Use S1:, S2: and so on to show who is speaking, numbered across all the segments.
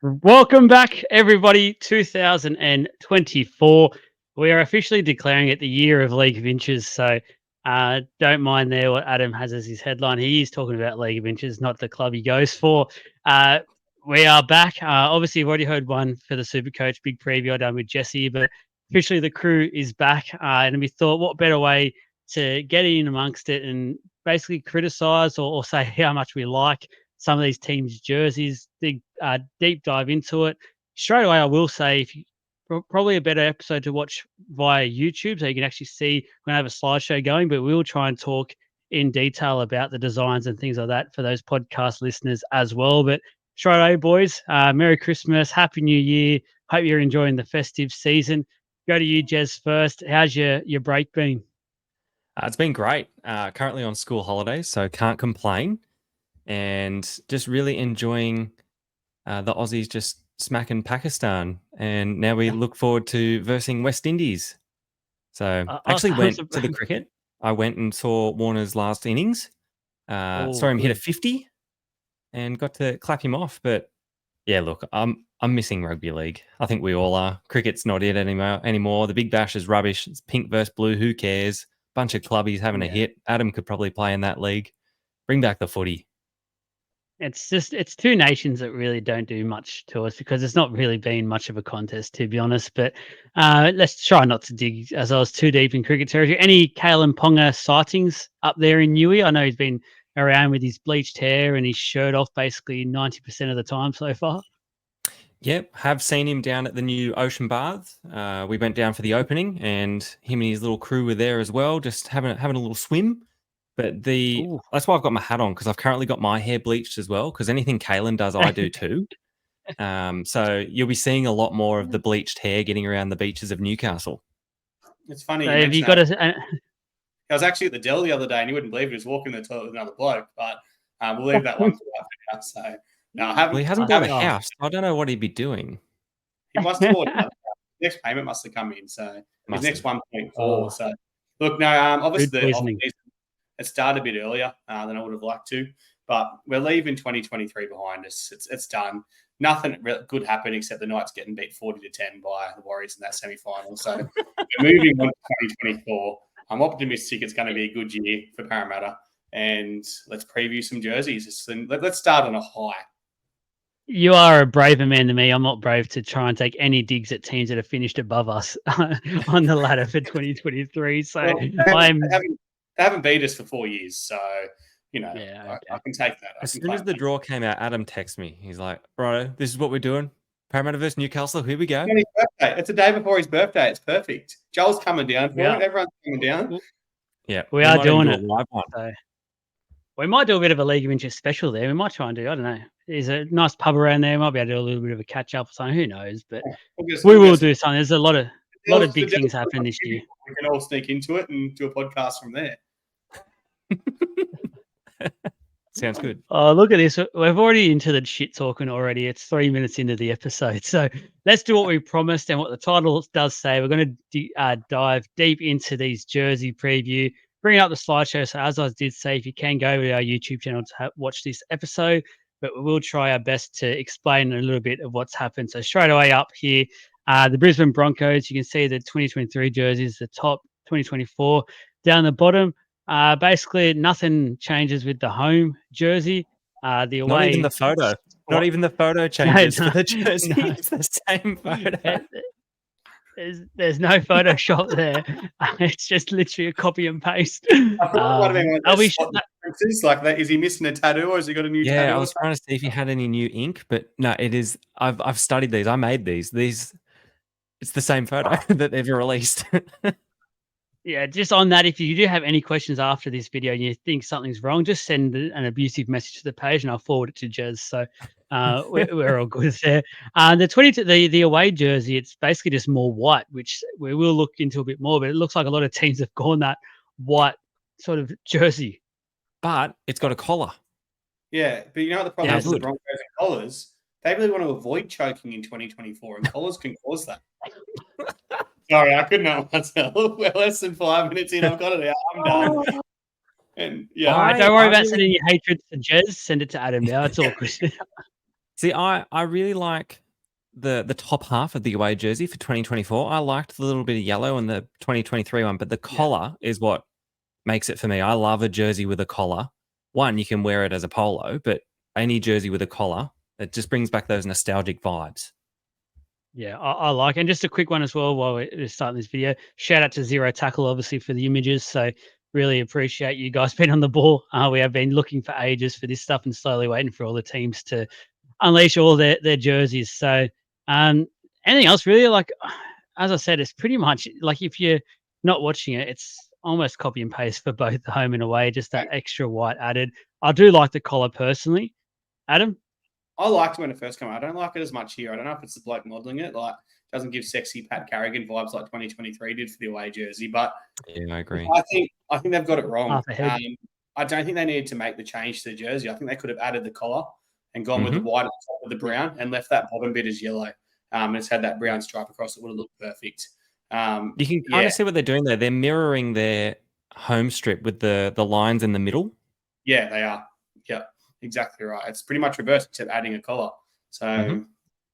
S1: Welcome back, everybody. 2024. We are officially declaring it the year of League of Inches. So don't mind there what Adam has as his headline. He is talking about League of Inches, not the club he goes for. We are back. Obviously, you've already heard one for the Super Coach, big preview I done with Jesse, but officially the crew is back. And we thought, what better way to get in amongst it and basically criticize or say how much we like some of these teams' jerseys, deep dive into it. Straight away, I will say, if you probably a better episode to watch via YouTube, so you can actually see we're gonna have a slideshow going, but we'll try and talk in detail about the designs and things like that for those podcast listeners as well. But straight away, boys, Merry Christmas, Happy New Year. Hope you're enjoying the festive season. Go to you, Jez, first. How's your break been?
S2: It's been great. Currently on school holidays, so can't complain. And just really enjoying the Aussies just smacking Pakistan. And now we look forward to versing West Indies. So I actually went to the cricket. I went and saw Warner's last innings. Saw him hit a 50 and got to clap him off. But yeah, look, I'm missing rugby league. I think we all are. Cricket's not it anymore. The Big Bash is rubbish. It's pink versus blue. Who cares? Bunch of clubbies having a hit. Adam could probably play in that league. Bring back the footy.
S1: It's two nations that really don't do much to us because it's not really been much of a contest, to be honest. But let's try not to dig as I was too deep in cricket territory. Any Kalen Ponga sightings up there in Newey? I know he's been around with his bleached hair and his shirt off basically 90% of the time so far.
S2: Yep, have seen him down at the new Ocean Baths. We went down for the opening, and him and his little crew were there as well, just having a little swim. But that's why I've got my hat on, because I've currently got my hair bleached as well, because anything Kalen does, I do too. So you'll be seeing a lot more of the bleached hair getting around the beaches of Newcastle.
S3: It's funny.
S1: So have you got
S3: I was actually at the deli the other day, and you wouldn't believe it. He was walking the toilet with another bloke, but we'll leave that one for now. So no, I haven't.
S2: Well, he hasn't bought a house. I don't know what he'd be doing.
S3: He must have bought another house. Next payment must have come in, so his next 1.4. So look, no, obviously the off-season, it started a bit earlier than I would have liked to, but we're leaving 2023 behind us. It's done. Nothing good happened except the Knights getting beat 40-10 by the Warriors in that semi-final. So we're moving on to 2024. I'm optimistic it's going to be a good year for Parramatta, and let's preview some jerseys. Let's start on a high.
S1: You are a braver man than me. I'm not brave to try and take any digs at teams that have finished above us on the ladder for 2023. So
S3: they haven't beat us for 4 years. So, I can take that.
S2: As soon as the draw came out, Adam texted me. He's like, bro, this is what we're doing. Parramatta versus Newcastle. Here we go.
S3: It's a day before his birthday. It's perfect. Joel's coming down for it. Everyone's coming down.
S2: Yeah.
S1: We are doing it. So we might do a bit of a League of Inches special there. We might try and do, I don't know. There's a nice pub around there. We might be able to do a little bit of a catch up or something. Who knows? But we will do something. There's a lot of big things happening this year.
S3: We can all sneak into it and do a podcast from there.
S2: Sounds good.
S1: Oh, look at this. We've already into the shit talking already. It's 3 minutes into the episode. So let's do what we promised and what the title does say. We're going to dive deep into these jersey preview, bring up the slideshow. So as I did say, if you can go to our YouTube channel to watch this episode, but we will try our best to explain a little bit of what's happened. So straight away up here, the Brisbane Broncos, you can see the 2023 jerseys, the top, 2024 down the bottom. Basically, nothing changes with the home jersey. The away,
S2: not even the photo. Not even the photo changes for the jersey. No. It's the same photo.
S1: There's no Photoshop there. It's just literally a copy and paste.
S3: Like that. Is he missing a tattoo or has he got a new tattoo?
S2: Yeah, I was trying to see if he had any new ink, but no, it is. I've studied these. I made these. It's the same photo that they've released.
S1: Yeah, just on that, if you do have any questions after this video and you think something's wrong, just send an abusive message to the page and I'll forward it to Jez. So we're all good there. The away jersey, it's basically just more white, which we will look into a bit more, but it looks like a lot of teams have gone that white sort of jersey.
S2: But it's got a collar.
S3: Yeah, but you know what the problem is with the Broncos and collars? They really want to avoid choking in 2024, and collars can cause that. Sorry, I couldn't help myself. We're less than 5 minutes in. I've got it out. I'm done. And
S1: don't worry about sending your hatred to Jez. Send it to Adam now. It's all good.
S2: See, I really like the top half of the away jersey for 2024. I liked the little bit of yellow in the 2023 one, but the collar is what makes it for me. I love a jersey with a collar. One, you can wear it as a polo, but any jersey with a collar, it just brings back those nostalgic vibes.
S1: Yeah, I like, and just a quick one as well while we're starting this video. Shout out to Zero Tackle, obviously, for the images. So really appreciate you guys being on the ball. We have been looking for ages for this stuff and slowly waiting for all the teams to unleash all their jerseys. So anything else really? Like as I said, it's pretty much like if you're not watching it, it's almost copy and paste for both the home and away. Just that extra white added. I do like the collar personally. Adam.
S3: I liked it when it first came out. I don't like it as much here. I don't know if it's the bloke modelling it. Like, doesn't give sexy Pat Carrigan vibes like 2023 did for the away jersey. But
S2: yeah, I agree.
S3: I think they've got it wrong.
S1: I
S3: don't think they needed to make the change to the jersey. I think they could have added the collar and gone with the white on top of the brown and left that bottom bit as yellow. And it's had that brown stripe across. It would have looked perfect.
S2: You can kind of see what they're doing there. They're mirroring their home strip with the lines in the middle.
S3: Yeah, they are. Yeah, exactly right. It's pretty much reversed except adding a collar. So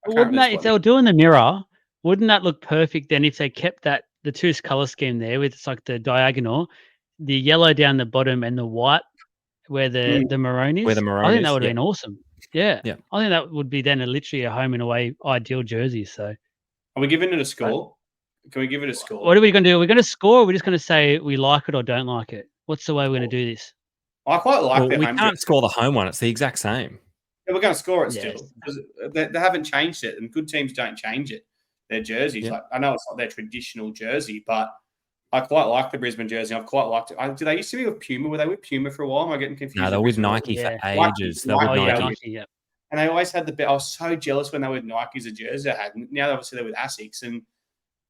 S1: wouldn't that, if they were doing the mirror, wouldn't that look perfect then if they kept that the two color scheme there with it's like the diagonal, the yellow down the bottom and the white where the maroon is?
S2: Where the maroon
S1: I think
S2: is,
S1: that would have been awesome. Yeah.
S2: Yeah.
S1: I think that would be then literally a home and away ideal jersey. So
S3: are we giving it a score? Can we give it a score?
S1: What are we going to do? Are we going to score or are we just going to say we like it or don't like it? What's the way we're going to do this?
S3: I quite like
S2: we can't score the home one. It's the exact same.
S3: Yeah, we're going to score it still. Because they haven't changed it, and good teams don't change it. Their jerseys. Like, I know it's not their traditional jersey, but I quite like the Brisbane jersey. I've quite liked it. Do they used to be with Puma? Were they with Puma for a while? Am I getting confused?
S2: No, they were with Nike for ages. They were with Nike.
S3: And they always had I was so jealous when they were with Nike as a jersey I had. Now, obviously, they're with Asics. And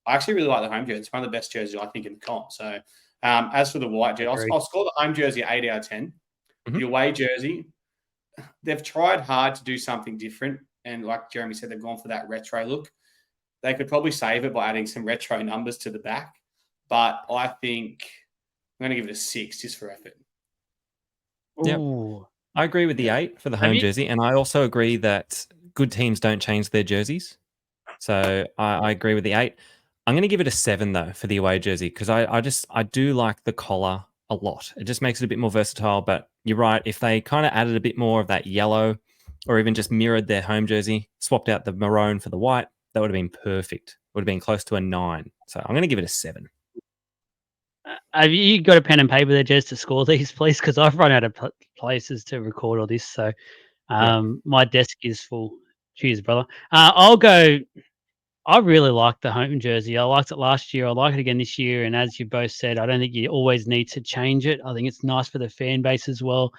S3: I actually really like the home jersey. It's one of the best jerseys, I think, in the comp. So, as for the white jersey, I'll score the home jersey 8 out of 10. The away jersey, they've tried hard to do something different. And like Jeremy said, they've gone for that retro look. They could probably save it by adding some retro numbers to the back. But I think I'm going to give it a 6 just for effort.
S2: Yeah, I agree with the 8 for the home jersey. And I also agree that good teams don't change their jerseys. So I agree with the 8. I'm going to give it a 7, though, for the away jersey because I do like the collar a lot. It just makes it a bit more versatile. But you're right. If they kind of added a bit more of that yellow or even just mirrored their home jersey, swapped out the maroon for the white, that would have been perfect. It would have been close to a 9. So I'm going to give it a 7.
S1: Have you got a pen and paper there, Jez, to score these, please? Because I've run out of places to record all this. So my desk is full. Cheers, brother. I'll go. I really like the home jersey. I liked it last year. I like it again this year. And as you both said, I don't think you always need to change it. I think it's nice for the fan base as well.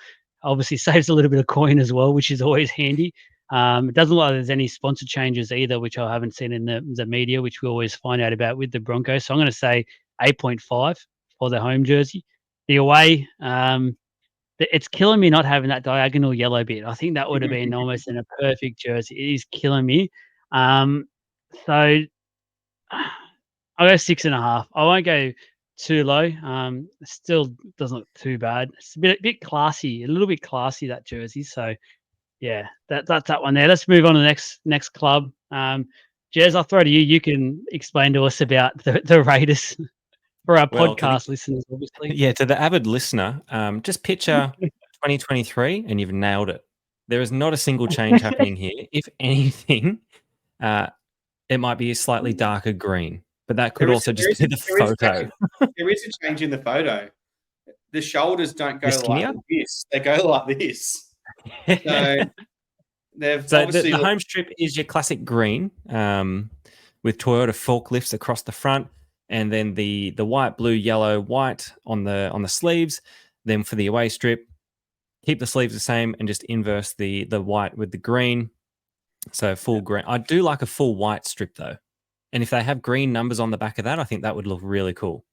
S1: Obviously saves a little bit of coin as well, which is always handy. It doesn't look like there's any sponsor changes either, which I haven't seen in the media, which we always find out about with the Broncos. So I'm going to say 8.5 for the home jersey. The away, it's killing me not having that diagonal yellow bit. I think that would have been almost in a perfect jersey. It is killing me. So I'll go 6.5. I won't go too low. Still doesn't look too bad. It's a bit classy, a little bit classy, that jersey. So yeah, that's that one there. Let's move on to the next club. Jez, I'll throw to you. You can explain to us about the Raiders for our podcast listeners, obviously.
S2: Yeah, to the avid listener, just picture 2023 and you've nailed it. There is not a single change happening here. If anything, it might be a slightly darker green, but that could also just be the photo.
S3: There is a change in the photo. The shoulders don't go like this. They go like this. So
S2: the home strip is your classic green with Toyota forklifts across the front, and then the white, blue, yellow, white on the sleeves. Then for the away strip, keep the sleeves the same and just inverse the white with the green. So full green. I do like a full white strip though. And if they have green numbers on the back of that, I think that would look really cool.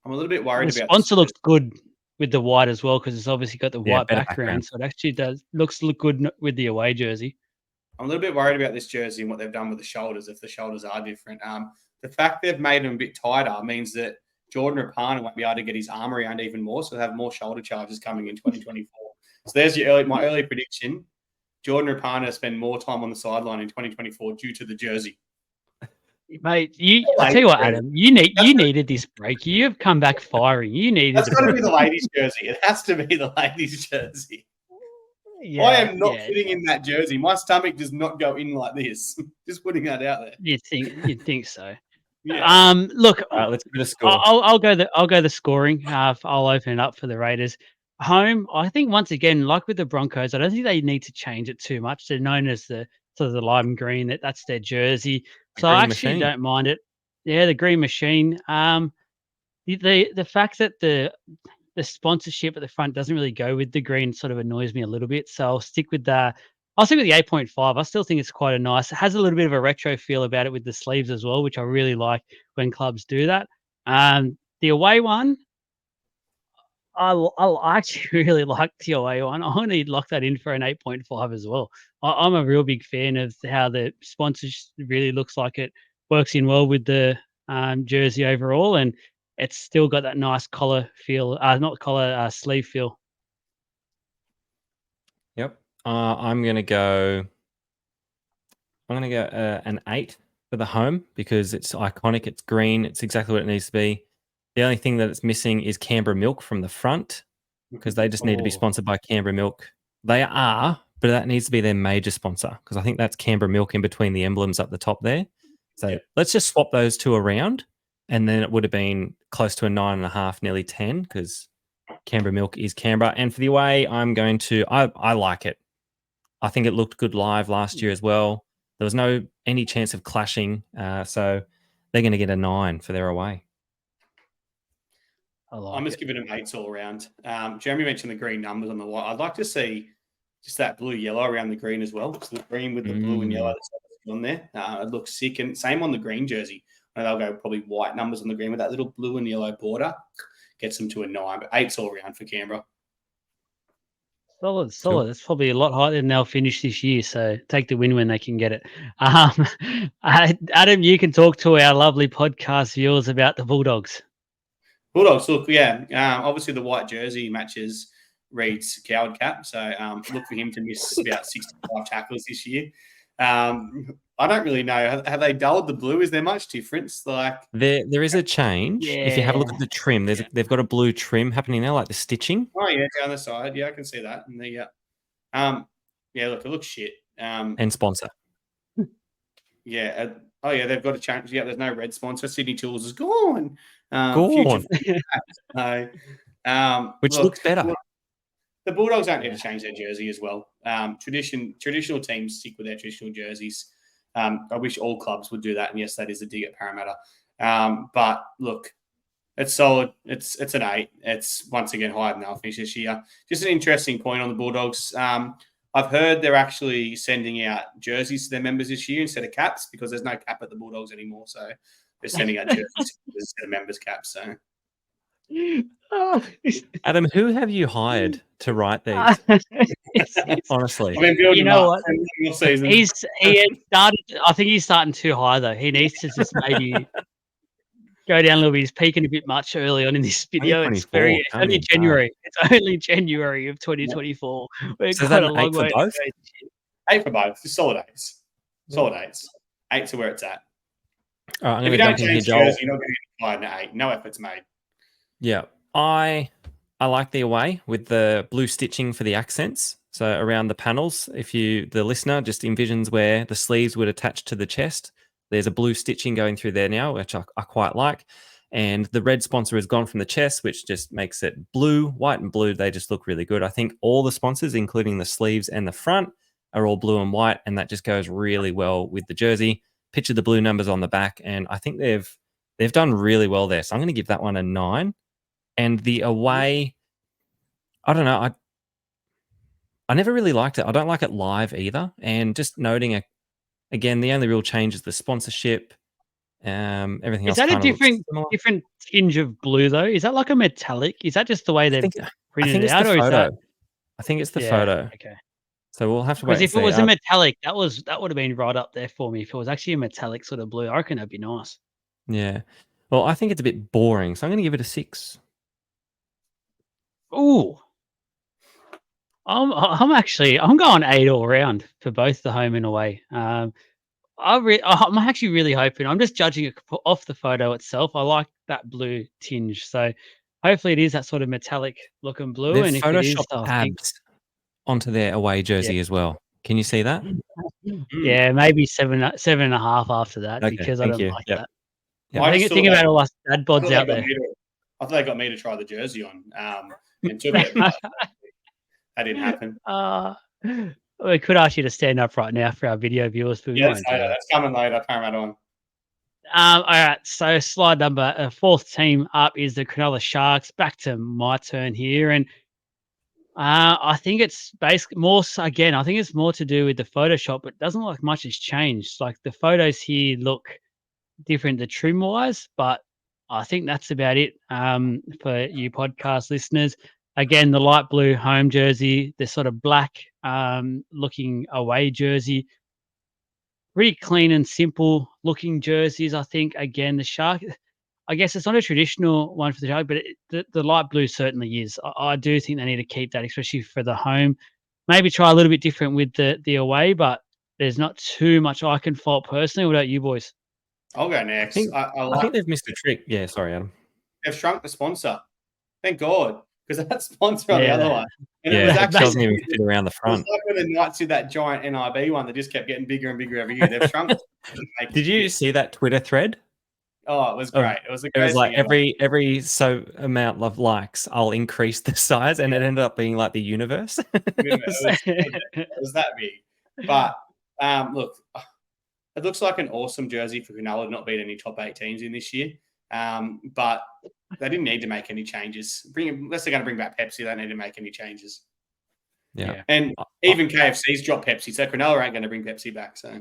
S3: I'm a little bit worried about
S1: the sponsor looks good with the white as well because it's obviously got the white background. So it actually looks good with the away jersey.
S3: I'm a little bit worried about this jersey and what they've done with the shoulders, if the shoulders are different. The fact they've made them a bit tighter means that Jordan Rapana won't be able to get his arm around even more, so they'll have more shoulder charges coming in 2024. So there's my early prediction. Jordan Rapana spend more time on the sideline in 2024 due to the jersey.
S1: Mate, I tell you what, Adam, you needed this break. You have come back firing. You needed.
S3: That's got to be the ladies' jersey. It has to be the ladies' jersey. Yeah, I am not fitting in that jersey. My stomach does not go in like this. Just putting that out there.
S1: You'd think so.
S3: Yeah.
S1: Look,
S2: let's give it a score.
S1: I'll go the scoring. I'll open it up for the Raiders. Home, I think once again, like with the Broncos, I don't think they need to change it too much. They're known as the lime green. That's their jersey. So I actually don't mind it. Yeah, the green machine. The fact that the sponsorship at the front doesn't really go with the green sort of annoys me a little bit. So I'll stick with the 8.5. I still think it's quite a nice. It has a little bit of a retro feel about it with the sleeves as well, which I really like when clubs do that. The away one, I actually really like the away one. I want to lock that in for an 8.5 as well. I'm a real big fan of how the sponsorship really looks like it works in well with the jersey overall, and it's still got that nice collar feel, not collar, sleeve feel.
S2: Yep. I'm gonna go an 8 for the home because it's iconic. It's green. It's exactly what it needs to be. The only thing that it's missing is Canberra Milk from the front because they just need to be sponsored by Canberra Milk. They are, but that needs to be their major sponsor because I think that's Canberra Milk in between the emblems up the top there. So let's just swap those two around, and then it would have been close to a 9.5, nearly 10 because Canberra Milk is Canberra. And for the away, I'm going to I like it. I think it looked good live last year as well. There was any chance of clashing, so they're going to get a 9 for their away.
S3: I'm just giving them 8s all around. Jeremy mentioned the green numbers on the white. I'd like to see just that blue-yellow around the green as well. So the green with the blue and yellow that's on there. It looks sick. And same on the green jersey. And they'll go probably white numbers on the green with that little blue and yellow border. Gets them to a 9, but 8's all around for Canberra.
S1: Solid. Cool. That's probably a lot higher than they'll finish this year. So take the win when they can get it. Adam, you can talk to our lovely podcast viewers about the Bulldogs.
S3: Bulldogs, look, obviously the white jersey matches Reed's coward cap. So look for him to miss about 65 tackles this year. I don't really know. Have they dulled the blue? Is there much difference? Like
S2: there is a change. Yeah. If you have a look at the trim, they've got a blue trim happening now, like the stitching.
S3: Oh yeah, down the side. Yeah, I can see that. And look, it looks shit.
S2: And sponsor.
S3: Yeah. They've got to change. Yeah, there's no red sponsor. Sydney Tools is gone.
S2: Which looks better.
S3: The Bulldogs don't need to change their jersey as well. Traditional teams stick with their traditional jerseys. I wish all clubs would do that. And yes, that is a dig at Parramatta. But look, it's solid. It's an 8. It's once again higher than they'll finish this year. Just an interesting point on the Bulldogs. I've heard they're actually sending out jerseys to their members this year instead of caps because there's no cap at the Bulldogs anymore. So they're sending out jerseys instead of members' caps. So.
S2: Adam, who have you hired to write these? Honestly,
S1: I mean, you know what? He started. I think he's starting too high though. He needs to just maybe go down a little bit. He's peaking a bit much early on in this video. It's only January. It's only January of 2024. We're quite a long way.
S3: 8 for both. Just solid 8s. Solid 8s. 8s are where it's at.
S2: If
S3: you don't change jersey, you're not going to get higher than 8. No effort's made.
S2: Yeah, I like the away with the blue stitching for the accents. So around the panels, the listener just envisions where the sleeves would attach to the chest, there's a blue stitching going through there now, which I quite like. And the red sponsor has gone from the chest, which just makes it blue, white and blue. They just look really good. I think all the sponsors, including the sleeves and the front, are all blue and white, and that just goes really well with the jersey. Picture the blue numbers on the back, and I think they've done really well there. So I'm going to give that one a 9. And the away, I don't know. I never really liked it. I don't like it live either. And just noting again, the only real change is the sponsorship. Everything else.
S1: Is that a different tinge of blue though? Is that like a metallic? Is that just the way they've printed it out, or is that?
S2: I think it's the photo.
S1: Okay.
S2: So we'll have to wait.
S1: Because if it was a metallic, that would have been right up there for me. If it was actually a metallic sort of blue, I reckon that'd be nice.
S2: Yeah. Well, I think it's a bit boring, so I'm going to give it a 6.
S1: Ooh. I'm going 8 all round for both the home and away. I'm actually really hoping. I'm just judging it off the photo itself. I like that blue tinge, so hopefully it is that sort of metallic looking blue.
S2: They've
S1: And if it is,
S2: photoshopped
S1: I think
S2: abs onto their away jersey as well. Can you see that?
S1: yeah, maybe 7.5 after that
S2: Okay,
S1: because I
S2: thank
S1: don't
S2: you.
S1: like
S2: Yep.
S1: that.
S2: Yep.
S3: I
S1: Think,
S3: just
S1: think
S3: thought
S1: about all us dad
S3: I
S1: bods
S3: thought
S1: out
S3: they got
S1: there.
S3: me to- I thought they got me to try the jersey on, and took it. But that didn't happen.
S1: We could ask you to stand up right now for our video viewers, but we
S3: Yeah,
S1: won't do that.
S3: that's coming later. Parramatta on.
S1: All right, so slide number fourth team up is the Cronulla Sharks. Back to my turn here, and I think it's basically more. Again, I think it's more to do with the Photoshop, but it doesn't look like much has changed. Like the photos here look different, the trim wise, but I think that's about it. For you podcast listeners, again, the light blue home jersey, the sort of black looking away jersey. Pretty clean and simple looking jerseys, I think. Again, the Shark, I guess it's not a traditional one for the Shark, but the light blue certainly is. I do think they need to keep that, especially for the home. Maybe try a little bit different with the away, but there's not too much I can fault personally. What about you boys?
S3: I'll go next.
S2: I think they've missed a trick. Yeah, sorry, Adam.
S3: They've shrunk the sponsor. Thank God, because that sponsor on the
S1: Yeah.
S3: other one, and
S2: Yeah,
S3: it was
S2: it
S3: actually
S2: doesn't even fit around the
S3: It was
S2: front.
S3: like when the Knights did that giant NRB one that just kept getting bigger and bigger every year. They've shrunk.
S2: Did you see that Twitter thread?
S3: Oh, it was great. It was the
S2: It was
S3: greatest
S2: like
S3: thing ever.
S2: every so amount of likes, I'll increase the size, and it ended up being like the universe.
S3: It was that big. But look, it looks like an awesome jersey for Cronulla to not beat any top 8 teams in this year. But they didn't need to make any changes. Unless they're going to bring back Pepsi, they don't need to make any changes.
S2: Yeah.
S3: And even KFC's dropped Pepsi, so Cronulla ain't going to bring Pepsi back. So,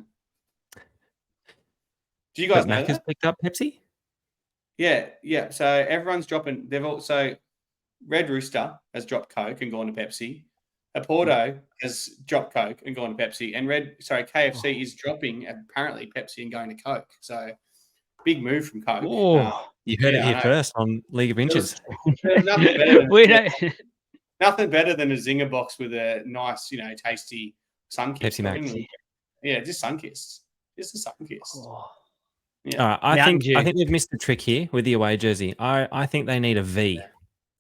S3: do you guys know
S2: Mac has
S3: that?
S2: picked up Pepsi?
S3: Yeah. So everyone's dropping. They've also Red Rooster has dropped Coke and gone to Pepsi. Porto has dropped Coke and gone to Pepsi, and KFC is dropping apparently Pepsi and going to Coke. So big move from Coke.
S2: You heard it here first on League of Inches.
S3: There's nothing better than a Zinger box with a nice, tasty Sunkist.
S2: Pepsi Max.
S3: Yeah, just Sunkist. Just a Sunkist.
S2: Yeah. All right, I think they've missed the trick here with the away jersey. I think they need a V.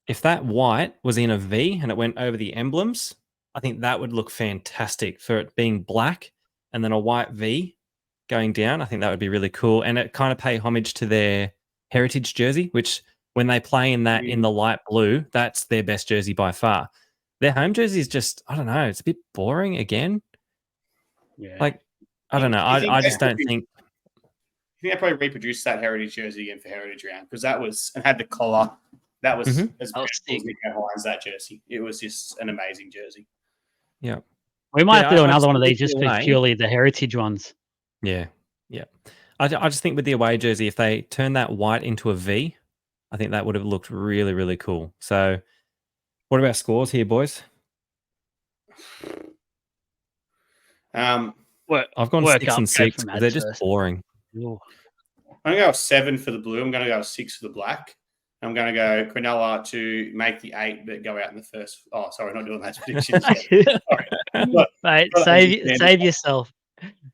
S2: If that white was in a V and it went over the emblems, I think that would look fantastic for it being black and then a white V going down. I think that would be really cool. And it kind of pay homage to their heritage jersey, which when they play in that in the light blue, that's their best jersey by far. Their home jersey is just, I don't know, it's a bit boring again.
S1: Yeah.
S2: Like, I don't know. I just don't think.
S3: I think they probably reproduced that heritage jersey again for Heritage Round because that was and had the collar. That was as beautiful as Nico Hines, that jersey. It was just an amazing jersey.
S2: Yeah.
S1: We might have to do another one of these just for purely the heritage ones.
S2: Yeah. I just think with the away jersey, if they turn that white into a V, I think that would have looked really, really cool. So what about scores here, boys?
S3: I've
S2: gone 6 and 6 because they're just boring.
S3: I'm going to go 7 for the blue. I'm going to go 6 for the black. I'm going to go Cronulla to make the 8, but go out in the first. Oh, sorry, not doing that prediction.
S1: Mate, save yourself.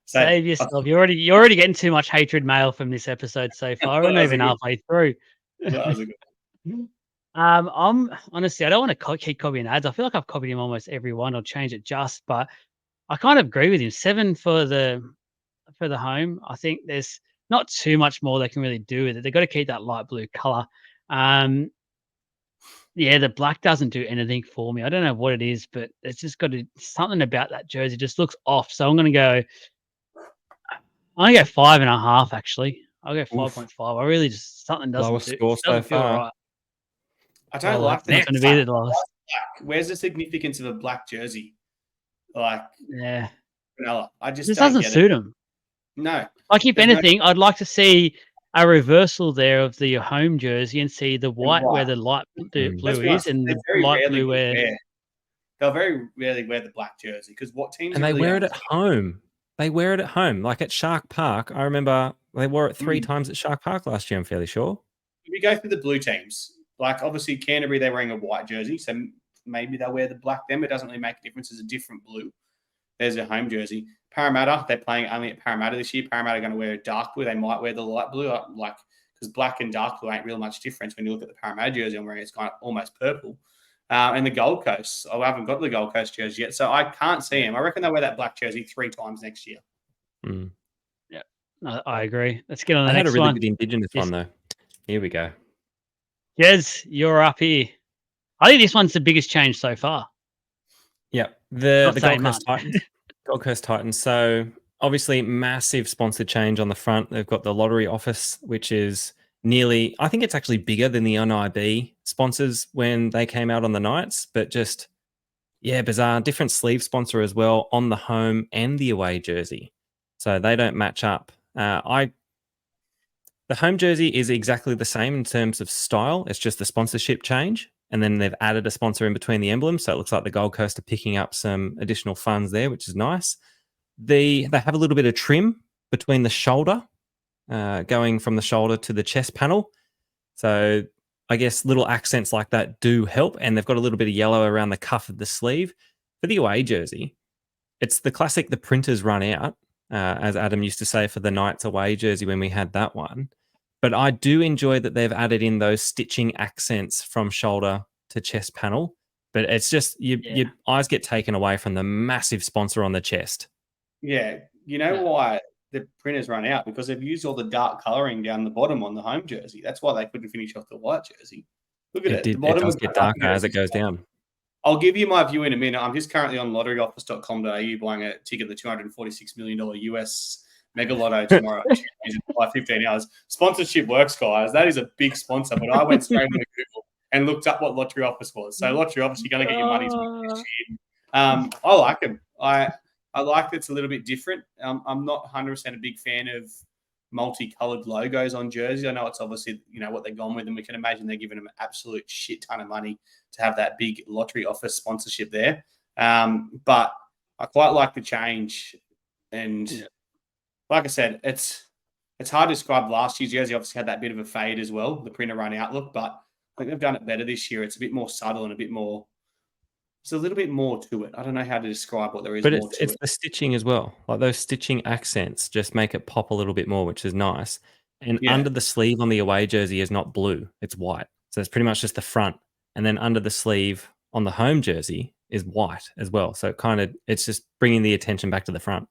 S1: Save yourself. You're already getting too much hatred mail from this episode so far. We're not even halfway through.
S3: That was a good one.
S1: I'm honestly, I don't want to keep copying ads. I feel like I've copied him almost every one. I'll change it but I kind of agree with him. 7 for the home. I think there's not too much more they can really do with it. They've got to keep that light blue color. The black doesn't do anything for me. I don't know what it is, but it's just got something about that jersey just looks off. So I'm going to go 5.5 actually. I'll go 5.5. I really just something doesn't
S2: score so far.
S1: Right.
S3: I don't like
S1: that. It's going to be the last.
S3: Where's the significance of a black jersey?
S1: Vanilla.
S3: I just
S1: this doesn't suit him.
S3: No.
S1: Like if anything, I'd like to see a reversal there of the home jersey and see the white where the light blue is and the light blue where
S3: they'll very rarely wear the black jersey because what teams
S2: and they wear it at home. They wear it at home, like at Shark Park. I remember they wore it 3 times at Shark Park last year. I'm fairly sure.
S3: If you go through the blue teams, like obviously Canterbury, they're wearing a white jersey, so maybe they'll wear the black then. It doesn't really make a difference. It's a different blue. There's a home jersey. Parramatta, they're playing only at Parramatta this year. Parramatta are going to wear a dark blue. They might wear the light blue, because black and dark blue ain't real much difference when you look at the Parramatta jersey I'm wearing. It's kind of almost purple. And the Gold Coast, I haven't got the Gold Coast jersey yet, so I can't see him. I reckon they'll wear that black jersey 3 times next year.
S1: Yeah, I agree. Let's get on the
S2: I
S1: next
S2: had a really
S1: one.
S2: good Indigenous one, though. Here we go.
S1: Jez, you're up here. I think this one's the biggest change so far.
S2: Yeah, the
S1: Not
S2: Gold Coast Titans. Gold Coast Titans. So obviously massive sponsor change on the front. They've got the lottery office, which is nearly, I think it's actually bigger than the NIB sponsors when they came out on the Knights, but just, yeah, bizarre. Different sleeve sponsor as well on the home and the away jersey. So they don't match up. The home jersey is exactly the same in terms of style. It's just the sponsorship change. And then they've added a sponsor in between the emblems. So it looks like the Gold Coast are picking up some additional funds there, which is nice. They have a little bit of trim between the shoulder, going from the shoulder to the chest panel. So I guess little accents like that do help. And they've got a little bit of yellow around the cuff of the sleeve. For the away jersey, it's the classic, the printers run out, as Adam used to say for the Knights away jersey when we had that one. But I do enjoy that they've added in those stitching accents from shoulder to chest panel. But it's just, your eyes get taken away from the massive sponsor on the chest.
S3: Yeah. You know why the printers run out? Because they've used all the dark colouring down the bottom on the home jersey. That's why they couldn't finish off the white jersey. Look at it.
S2: The bottom does get darker as it goes down.
S3: I'll give you my view in a minute. I'm just currently on lotteryoffice.com.au buying a ticket, the $246 million US Mega Lotto tomorrow by 15 hours. Sponsorship works, guys. That is a big sponsor. But I went straight into Google and looked up what Lottery Office was. So Lottery Office, you're going to get your money's worth this year. I like them. I like that it's a little bit different. I'm not 100% a big fan of multicolored logos on jerseys. I know it's obviously, what they've gone with, and we can imagine they're giving them an absolute shit ton of money to have that big Lottery Office sponsorship there. But I quite like the change. And like I said, it's hard to describe. Last year's jersey obviously had that bit of a fade as well, the printer run outlook, but I think they've done it better this year. It's a bit more subtle and there's a little bit more to it. I don't know how to describe what there is more to it. But
S2: it's the stitching as well. Like those stitching accents just make it pop a little bit more, which is nice. And under the sleeve on the away jersey is not blue, it's white. So it's pretty much just the front. And then under the sleeve on the home jersey is white as well. So it's just bringing the attention back to the front.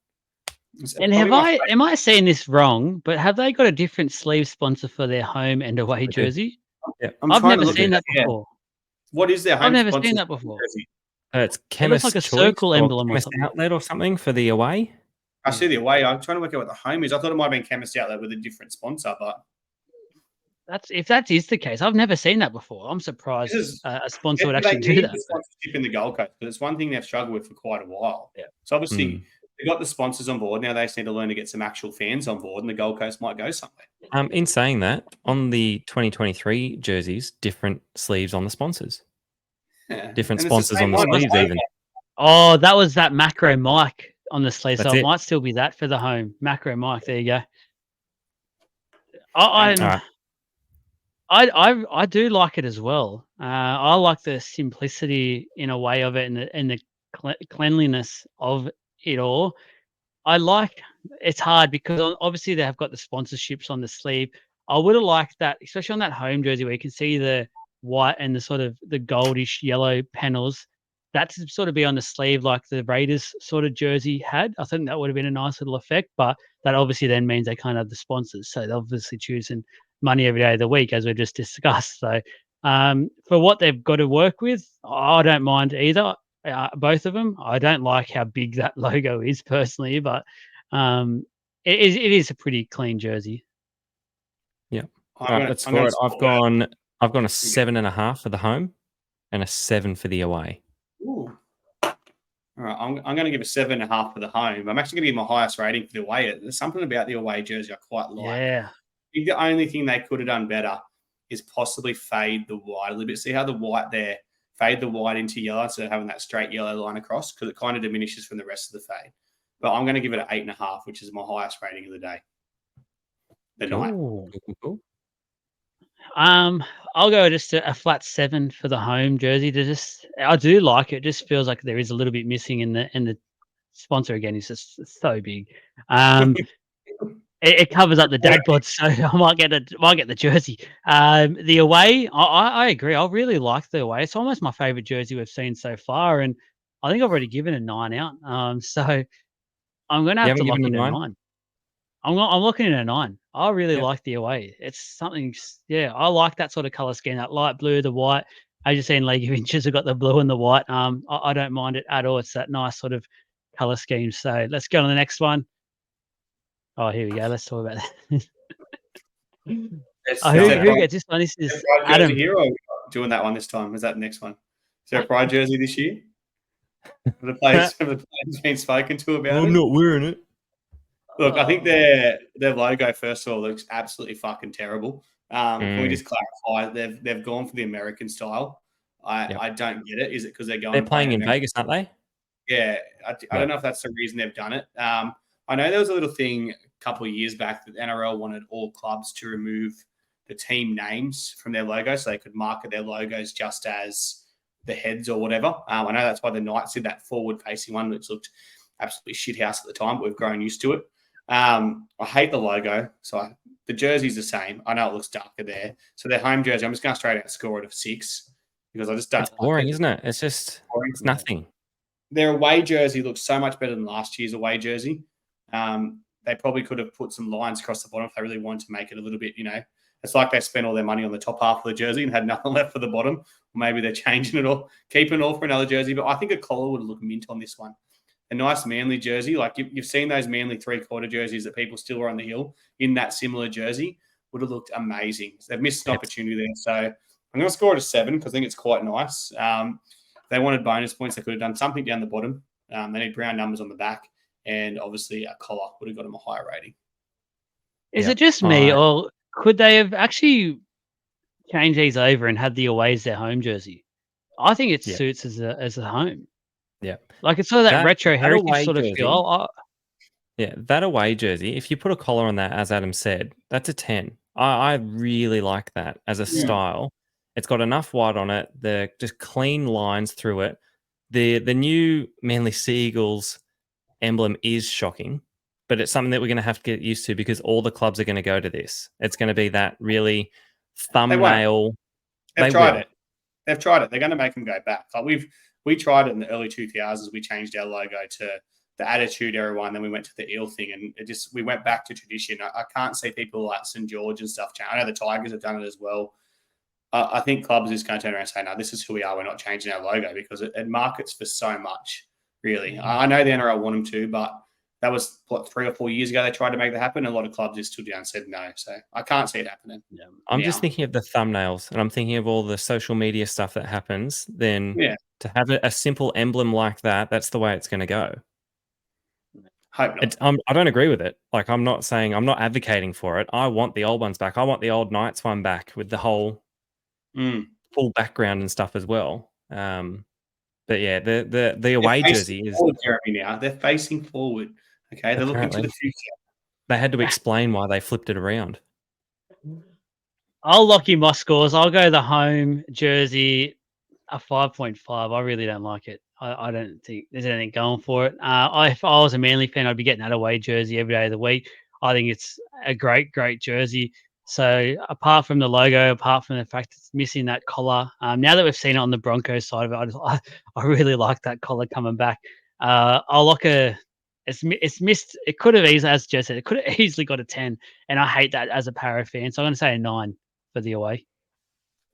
S1: And am I saying this wrong, but have they got a different sleeve sponsor for their home and away jersey?
S2: Yeah.
S1: I've never seen that before.
S3: What is their home
S1: I've never
S3: sponsor
S1: seen that before.
S3: jersey?
S2: It's Chemist
S1: like a
S2: Choice
S1: circle emblem or
S2: Chemist
S1: something.
S2: Outlet or something for the away.
S3: I see the away. I'm trying to work out what the home is. I thought it might have been Chemist Outlet with a different sponsor, but
S1: if that is the case, I've never seen that before. I'm surprised a sponsor would actually do that.
S3: Sponsorship in the Gold Coast, but it's one thing they've struggled with for quite a while.
S1: Yeah.
S3: So obviously they've got the sponsors on board. Now they just need to learn to get some actual fans on board, and the Gold Coast might go somewhere.
S2: In saying that, on the 2023 jerseys, different sleeves on the sponsors.
S3: Yeah.
S2: Different sponsors on the sleeves even.
S1: Oh, that was that Macro Mike on the sleeve.
S2: That's
S1: so it
S2: it.
S1: might still be that for the home. Macro Mike, there you go. I do like it as well. I like the simplicity in a way of it and the cleanliness of it all. It's hard because obviously they have got the sponsorships on the sleeve. I would have liked that, especially on that home jersey where you can see the white and the sort of the goldish yellow panels. That to sort of be on the sleeve like the Raiders sort of jersey had. I think that would have been a nice little effect, but that obviously then means they can't have the sponsors. So they're obviously choosing money every day of the week, as we just discussed. So for what they've got to work with, I don't mind either. Both of them. I don't like how big that logo is personally, but it is a pretty clean jersey.
S2: Yeah. All right, let's score it. I've gone a 7.5 for the home and a 7 for the away.
S3: Ooh. All right, I'm going to give a 7.5 for the home. I'm actually going to give my highest rating for the away. There's something about the away jersey I quite like.
S1: Yeah.
S3: I think the only thing they could have done better is possibly fade the white a little bit. See how the white there, fade the white into yellow instead of having that straight yellow line across, because it kind of diminishes from the rest of the fade. But I'm going to give it an 8.5, which is my highest rating of the day. The night.
S2: Cool.
S1: I'll go just a flat 7 for the home jersey. I do like it. It just feels like there is a little bit missing in the sponsor again. Is just so big. It covers up the dad bod, so I might get the jersey. The away, I agree. I really like the away. It's almost my favorite jersey we've seen so far, and I think I've already given a 9 out. So I'm gonna
S2: You
S1: have to
S2: haven't
S1: lock
S2: given
S1: in
S2: a
S1: a
S2: 9?
S1: 9. I'm looking at a 9. I really
S2: Yep.
S1: like the away. It's something, yeah. I like that sort of color scheme, that light blue, the white. As you've seen, League of Inches have got the blue and the white. I don't mind it at all. It's that nice sort of color scheme. So let's go on to the next one. Oh, here we go. Let's talk about that. Who gets this one? This is Adam.
S3: Here, or doing that one this time? Is that the next one? Is there a Pride jersey this year? Have the players been spoken to about it?
S2: I'm not wearing it.
S3: Look, I think their logo, first of all, looks absolutely fucking terrible. Can we just clarify? They've gone for the American style. I don't get it. Is it because they're going?
S2: They're playing in Vegas, aren't they?
S3: Yeah, I don't know if that's the reason they've done it. I know there was a little thing a couple of years back that NRL wanted all clubs to remove the team names from their logo so they could market their logos just as the heads or whatever. I know that's why the Knights did that forward-facing one, which looked absolutely shithouse at the time, but we've grown used to it. I hate the logo, so the jersey's the same. I know it looks darker there. So their home jersey, I'm just going to straight out score it a 6 because I just don't.
S2: It's boring, isn't it? It's just it's nothing.
S3: Their away jersey looks so much better than last year's away jersey. They probably could have put some lines across the bottom if they really wanted to make it a little bit, it's like they spent all their money on the top half of the jersey and had nothing left for the bottom. Or maybe they're changing it all, keeping it all for another jersey. But I think a collar would look mint on this one. A nice Manly jersey, like you've seen those Manly 3/4 jerseys that people still are on the hill in that similar jersey, would have looked amazing. So they've missed an opportunity there. So I'm going to score it a 7 because I think it's quite nice. If they wanted bonus points, they could have done something down the bottom. They need brown numbers on the back, and obviously a collar would have got them a higher rating.
S1: Is it just me, or could they have actually changed these over and had the away as their home jersey? I think it suits as a home.
S2: Yeah,
S1: like it's sort of that retro heritage sort of feel.
S2: Yeah, that away jersey, if you put a collar on that, as Adam said, that's a 10. I really like that as a style. It's got enough white on it. The just clean lines through it. The new Manly Sea Eagles emblem is shocking, but it's something that we're going to have to get used to because all the clubs are going to go to this. It's going to be that really thumbnail.
S3: They've tried it. They've tried it. They're going to make them go back. Like we tried it in the early 2000s. We changed our logo to the Attitude Era one, then we went to the eel thing, and we went back to tradition. I can't see people like St. George and stuff change. I know the Tigers have done it as well. I think clubs is going to turn around and say, no, this is who we are. We're not changing our logo because it markets for so much, really. I know the NRL want them to, but that was, 3 or 4 years ago they tried to make that happen. A lot of clubs just stood down and said no. So I can't see it happening.
S2: Yeah. I'm just thinking of the thumbnails, and I'm thinking of all the social media stuff that happens. Then to have a simple emblem like that, that's the way it's going to go.
S3: Hope not.
S2: I don't agree with it. Like, I'm not advocating for it. I want the old ones back. I want the old Knights one back with the whole full background and stuff as well. But yeah, the away jersey is
S3: forward, Jeremy. Now they're facing forward. Okay, they're looking to the future.
S2: They had to explain why they flipped it around.
S1: I'll lock in my scores. I'll go the home jersey a 5.5. I really don't like it. I don't think there's anything going for it. If I was a Manly fan, I'd be getting that away jersey every day of the week. I think it's a great jersey. So apart from the logo, apart from the fact it's missing that collar, now that we've seen it on the Broncos side of it, I really like that collar coming back. I'll lock it's missed. It could have easily, as Joe said, it could have easily got a 10, and I hate that as a Para fan. So I'm going to say a 9 for the away.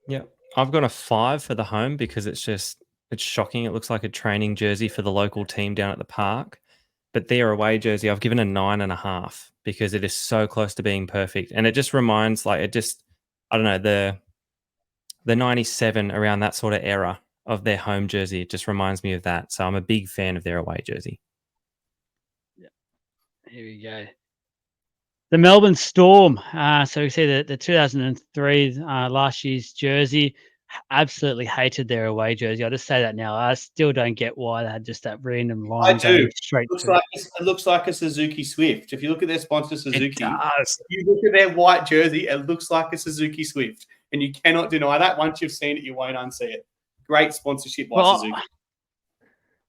S2: Yeah, I've got a 5 for the home because it's shocking. It looks like a training jersey for the local team down at the park. But their away jersey, I've given a 9.5 because it is so close to being perfect. And it just reminds, I don't know, the 97 around that sort of era of their home jersey. It just reminds me of that. So I'm a big fan of their away jersey.
S1: Yeah. Here we go. The Melbourne Storm. So we see the 2003 last year's jersey. Absolutely hated their away jersey. I'll just say that now. I still don't get why they had just that random line.
S3: I do.
S1: Straight
S3: it looks like a Suzuki Swift. If you look at their sponsor, Suzuki,
S1: it does.
S3: If you look at their white jersey, it looks like a Suzuki Swift. and you cannot deny that. Once you've seen it, you won't unsee it. Great sponsorship by
S1: Well,
S3: Suzuki.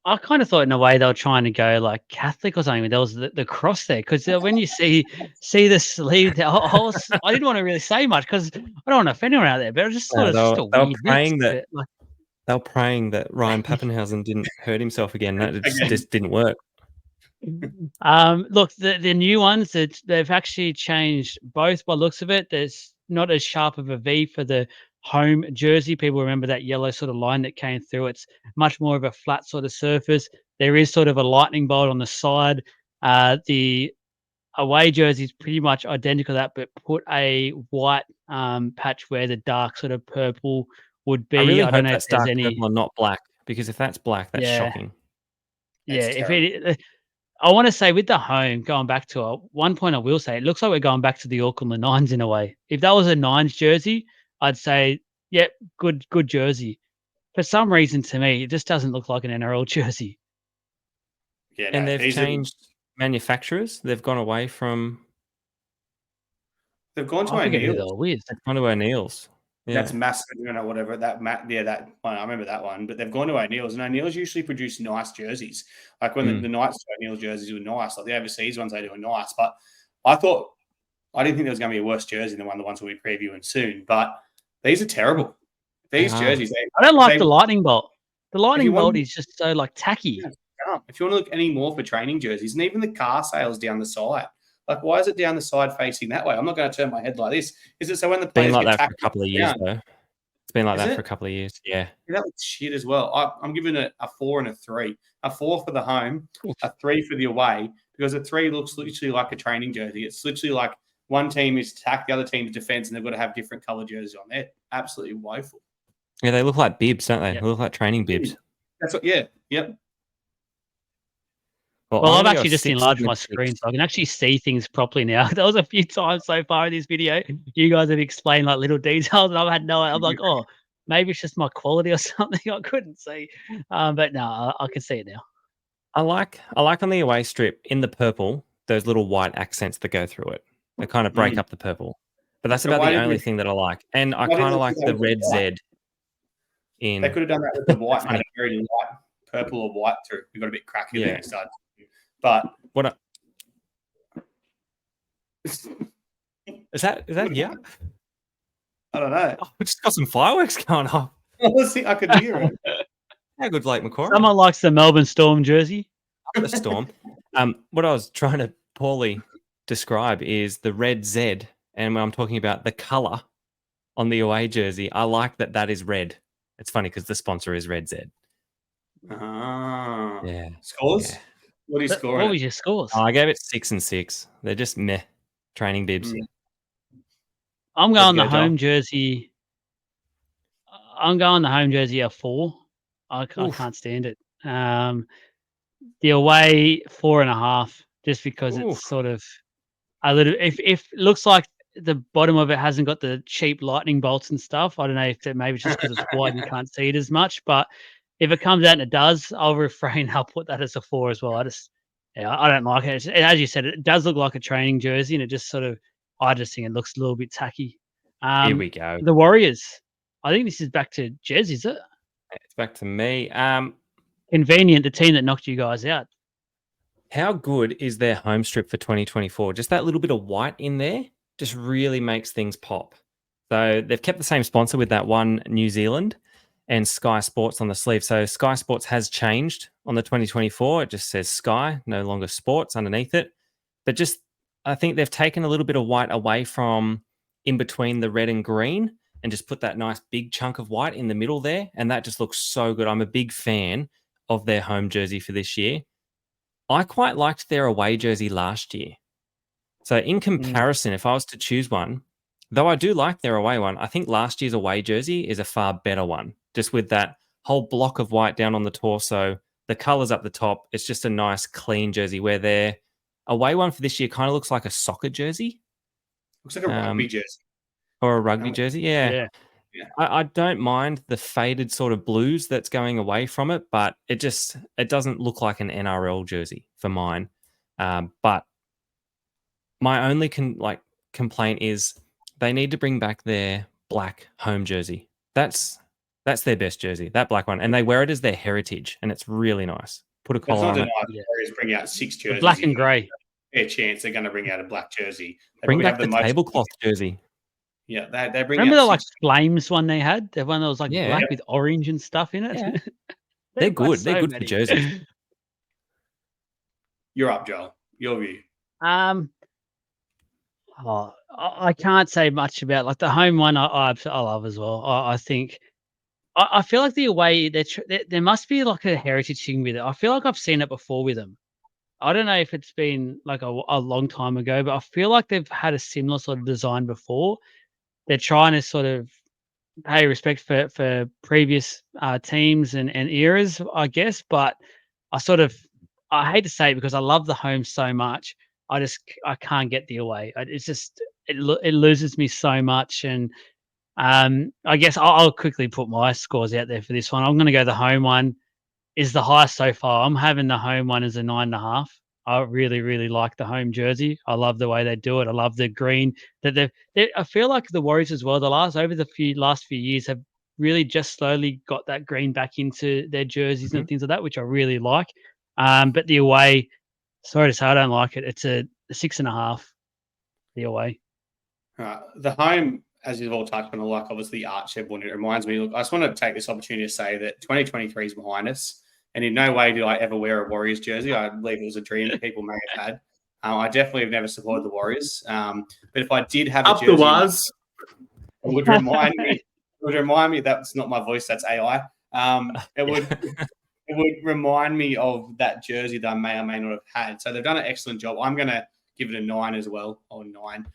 S1: I kind of thought in a way they were trying to go like Catholic or something. There was the cross there because when you see the sleeve, I didn't want to really say much because I don't want to offend anyone out there, but I just thought it's just a weird
S2: praying
S1: mix,
S2: that
S1: like,
S2: they were praying that Ryan Pappenhausen didn't hurt himself again. That just didn't work.
S1: Look, the new ones that they've actually changed both by looks of it. There's not as sharp of a V for the home jersey. People remember that yellow sort of line that came through. It's much more of a flat sort of surface. There is sort of a lightning bolt on the side. The away jersey is pretty much identical to that, but put a white patch where the dark sort of purple would be.
S2: I really
S1: don't
S2: hope
S1: know if
S2: that's
S1: there's
S2: dark
S1: any.
S2: purple and not black, because if that's black, that's shocking.
S1: Yeah, if it. I want to say with the home, going back to it, one point I will say, it looks like we're going back to the Auckland Nines in a way. If that was a Nines jersey, I'd say, yeah, good jersey. For some reason, to me, it just doesn't look like an NRL jersey.
S3: Yeah,
S2: and they've changed manufacturers. They've gone away from.
S3: They've gone to O'Neill's.
S2: They've gone to O'Neill's. Yeah.
S3: That's massive, whatever that. Yeah, that one. I remember that one. But they've gone to O'Neill's, and O'Neill's usually produce nice jerseys. Like when the Knights O'Neill's jerseys were nice, like the overseas ones they do are nice. But I didn't think there was going to be a worse jersey than the ones we'll be previewing soon. But these are terrible. These jerseys.
S1: I don't like the lightning bolt. The lightning bolt is just so like tacky.
S3: If you want to look any more for training jerseys, and even the car sales down the side. Like, why is it down the side facing that way? I'm not going to turn my head like this. Is it so when the players
S2: been like
S3: get
S2: that for a couple of years, though? It's been like that for a couple of years. Yeah.
S3: That looks shit as well. I'm giving it a 4 and a 3. A 4 for the home, a 3 for the away, because a 3 looks literally like a training jersey. It's literally like one team is attack, the other team is defense, and they've got to have different color jerseys on. They're absolutely woeful.
S2: Yeah, they look like bibs, don't they? Yep. They look like training bibs.
S3: That's what. Yeah. Yep.
S1: Well, I've actually just enlarged my screen so I can actually see things properly now. There was a few times so far in this video, you guys have explained like little details, and I've had no. I'm like, oh, maybe it's just my quality or something. I couldn't see, but no, I can see it now.
S2: I like on the away strip in the purple those little white accents that go through it. They kind of break up the purple, but that's about the only thing that I like. And I kind of like the red Z.
S3: They could have done that with the white, white, purple or white through. We got a bit cracky there. But
S2: what? Is that yeah?
S3: I don't know.
S2: Oh, we just got some fireworks going off.
S3: I could hear it.
S2: How good, Blake McCoy?
S1: Someone likes the Melbourne Storm jersey.
S2: The Storm. What I was trying to poorly describe is the red Z, and when I'm talking about the color on the away jersey, I like that is red. It's funny because the sponsor is Red Z.
S3: Yeah. Scores? Yeah. What do you score?
S1: What was your scores?
S2: I gave it 6 and 6. They're just meh training bibs.
S1: I'm going the home jersey. I'm going the home jersey a 4. I can't stand it. The away 4.5, just because it's sort of a little. If it looks like the bottom of it hasn't got the cheap lightning bolts and stuff, I don't know if maybe it's just because it's white and you can't see it as much. But if it comes out and it does, I'll refrain. I'll put that as a 4 as well. I don't like it. As you said, it does look like a training jersey, and it just sort of, I just think it looks a little bit tacky.
S2: Here we go.
S1: The Warriors. I think this is back to Jez, is it?
S2: It's back to me.
S1: Convenient, the team that knocked you guys out.
S2: How good is their home strip for 2024? Just that little bit of white in there just really makes things pop. So they've kept the same sponsor with that one New Zealand and Sky Sports on the sleeve. So Sky Sports has changed on the 2024. It just says Sky, no longer Sports underneath it. But just, I think they've taken a little bit of white away from in between the red and green and just put that nice big chunk of white in the middle there. And that just looks so good. I'm a big fan of their home jersey for this year. I quite liked their away jersey last year. So in comparison, if I was to choose one, though I do like their away one, I think last year's away jersey is a far better one. Just with that whole block of white down on the torso, the colours up the top, it's just a nice clean jersey, where their away one for this year kind of looks like a soccer jersey.
S3: Looks like a rugby jersey.
S2: Or a rugby jersey, yeah. I don't mind the faded sort of blues that's going away from it, but it doesn't look like an NRL jersey for mine. But my only complaint is they need to bring back their black home jersey. That's their best jersey, that black one. And they wear it as their heritage, and it's really nice. Put a collar on it.
S3: The Warriors bring out 6 jerseys.
S1: The black and grey.
S3: Fair chance they're going to bring out a black jersey. They
S2: bring back
S3: have
S2: the tablecloth jersey.
S3: Yeah, they bring
S1: Remember
S3: out
S1: the like flames one they had? The one that was like
S2: Yeah.
S1: black with orange and stuff in it?
S2: Yeah. They're good. They're good for jerseys.
S3: You're up, Joel. Your view.
S1: I can't say much about like the home one. I love as well. I think I feel like the away there must be like a heritage thing with it. I feel like I've seen it before with them. I don't know if it's been like a long time ago, but I feel like they've had a similar sort of design before. They're trying to sort of pay respect for previous teams and eras, I guess. But I hate to say it because I love the home so much. I can't get the away. It's just it loses me so much. And I guess I'll quickly put my scores out there for this one. I'm going to go the home one is the highest so far. I'm having the home one as a 9.5. I really, really like the home jersey. I love the way they do it. I love the green. I feel like the Warriors as well. Last few years have really just slowly got that green back into their jerseys and things like that, which I really like. But the away, sorry to say, I don't like it. It's a 6.5. The away.
S3: The home, as you've all touched on, I like obviously the art shed one. It reminds me. Look, I just want to take this opportunity to say that 2023 is behind us. And in no way did I ever wear a Warriors jersey. I believe it was a dream that people may have had. I definitely have never supported the Warriors. But if I did have a jersey, it would remind me. It would remind me that's not my voice. That's AI. It would remind me of that jersey that I may or may not have had. So they've done an excellent job. I'm going to give it a 9 as well, or 9.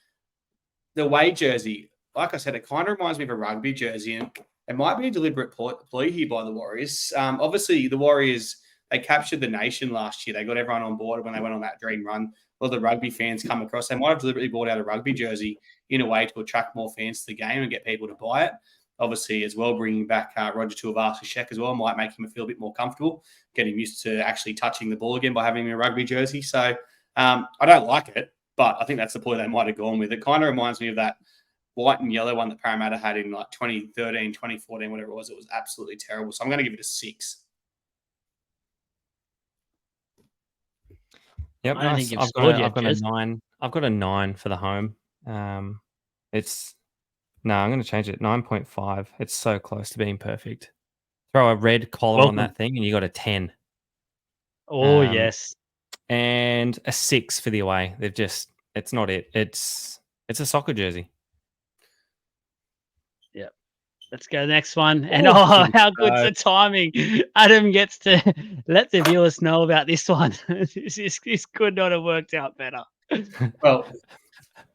S3: The away jersey, like I said, it kind of reminds me of a rugby jersey, and it might be a deliberate ploy here by the Warriors. Obviously, the Warriors, they captured the nation last year. They got everyone on board when they went on that dream run. All the rugby fans come across. They might have deliberately brought out a rugby jersey in a way to attract more fans to the game and get people to buy it. Obviously, as well, bringing back Roger Tuivasa-Sheck as well might make him feel a bit more comfortable, getting used to actually touching the ball again by having a rugby jersey. So I don't like it, but I think that's the ploy they might have gone with. It kind of reminds me of that white and yellow one that Parramatta had in like 2013, 2014, whatever it was. It was absolutely terrible. So I'm going to give it a 6.
S2: Yep, nice. I've got a 9. I've got a 9 for the home. I'm going to change it. 9.5. It's so close to being perfect. Throw a red collar on that thing, and you got a 10.
S1: Oh yes,
S2: and a 6 for the away. It's not it. It's a soccer jersey.
S1: Yep. Let's go to the next one. And how good's the timing? Adam gets to let the viewers know about this one. This could not have worked out better.
S3: Well,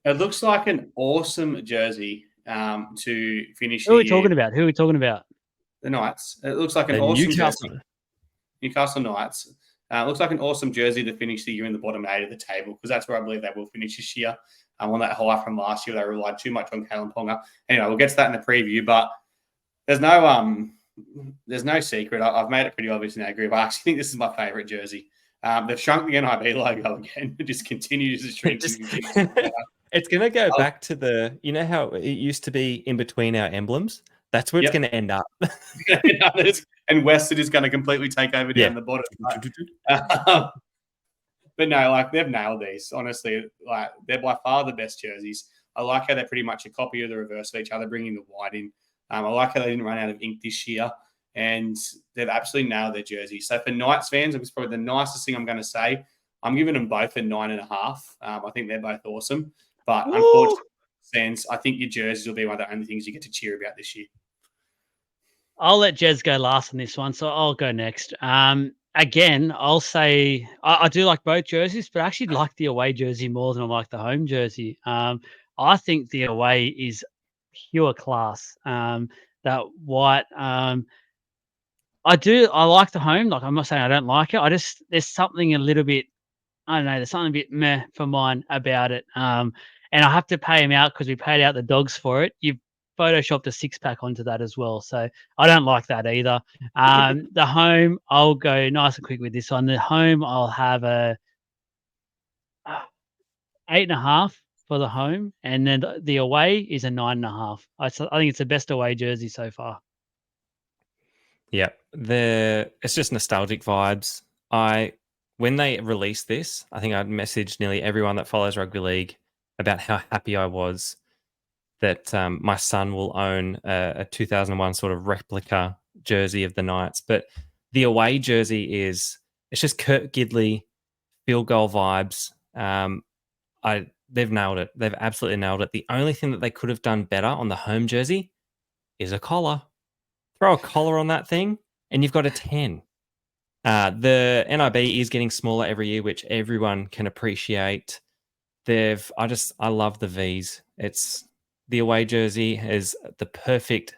S3: it looks like an awesome jersey to finish.
S1: Who are we talking about?
S3: The Knights. It looks like an awesome jersey. Newcastle Knights. Looks like an awesome jersey to finish the year in the bottom 8 of the table, because that's where I believe they will finish this year. On that high from last year, they relied too much on Kalen Ponga. Anyway, we'll get to that in the preview, but there's no secret. I've made it pretty obvious in that group. I actually think this is my favourite jersey. They've shrunk the NIB logo again. It just continues to shrink.
S2: It's going to go back to how it used to be in between our emblems? That's where it's going to end up.
S3: And Western is going to completely take over down the bottom. But no, they've nailed these. Honestly, they're by far the best jerseys. I like how they're pretty much a copy of the reverse of each other, bringing the white in. I like how they didn't run out of ink this year, and they've absolutely nailed their jerseys. So for Knights fans, it was probably the nicest thing I'm going to say. I'm giving them both a 9.5. I think they're both awesome. But unfortunately, I think your jerseys will be one of the only things you get to cheer about this year.
S1: I'll let Jez go last on this one, so I'll go next. Again, I'll say I do like both jerseys, but I actually like the away jersey more than I like the home jersey. I think the away is pure class. That white. I like the home. I'm not saying I don't like it. There's something a little bit. I don't know. There's something a bit meh for mine about it. And I have to pay him out because we paid out the dogs for it. You've photoshopped a 6-pack onto that as well, so I don't like that either. The home, I'll go nice and quick with this one. The home, I'll have a 8.5 for the home, and then the away is a 9.5. I think it's the best away jersey so far.
S2: Yeah, it's just nostalgic vibes. When they released this, I think I'd messaged nearly everyone that follows rugby league about how happy I was that my son will own a 2001 sort of replica jersey of the Knights. But the away jersey it's just Kurt Gidley field goal vibes. They've nailed it. They've absolutely nailed it. The only thing that they could have done better on the home jersey is a collar. Throw a collar on that thing, and you've got a 10. The NIB is getting smaller every year, which everyone can appreciate. I love the V's. It's the away jersey is the perfect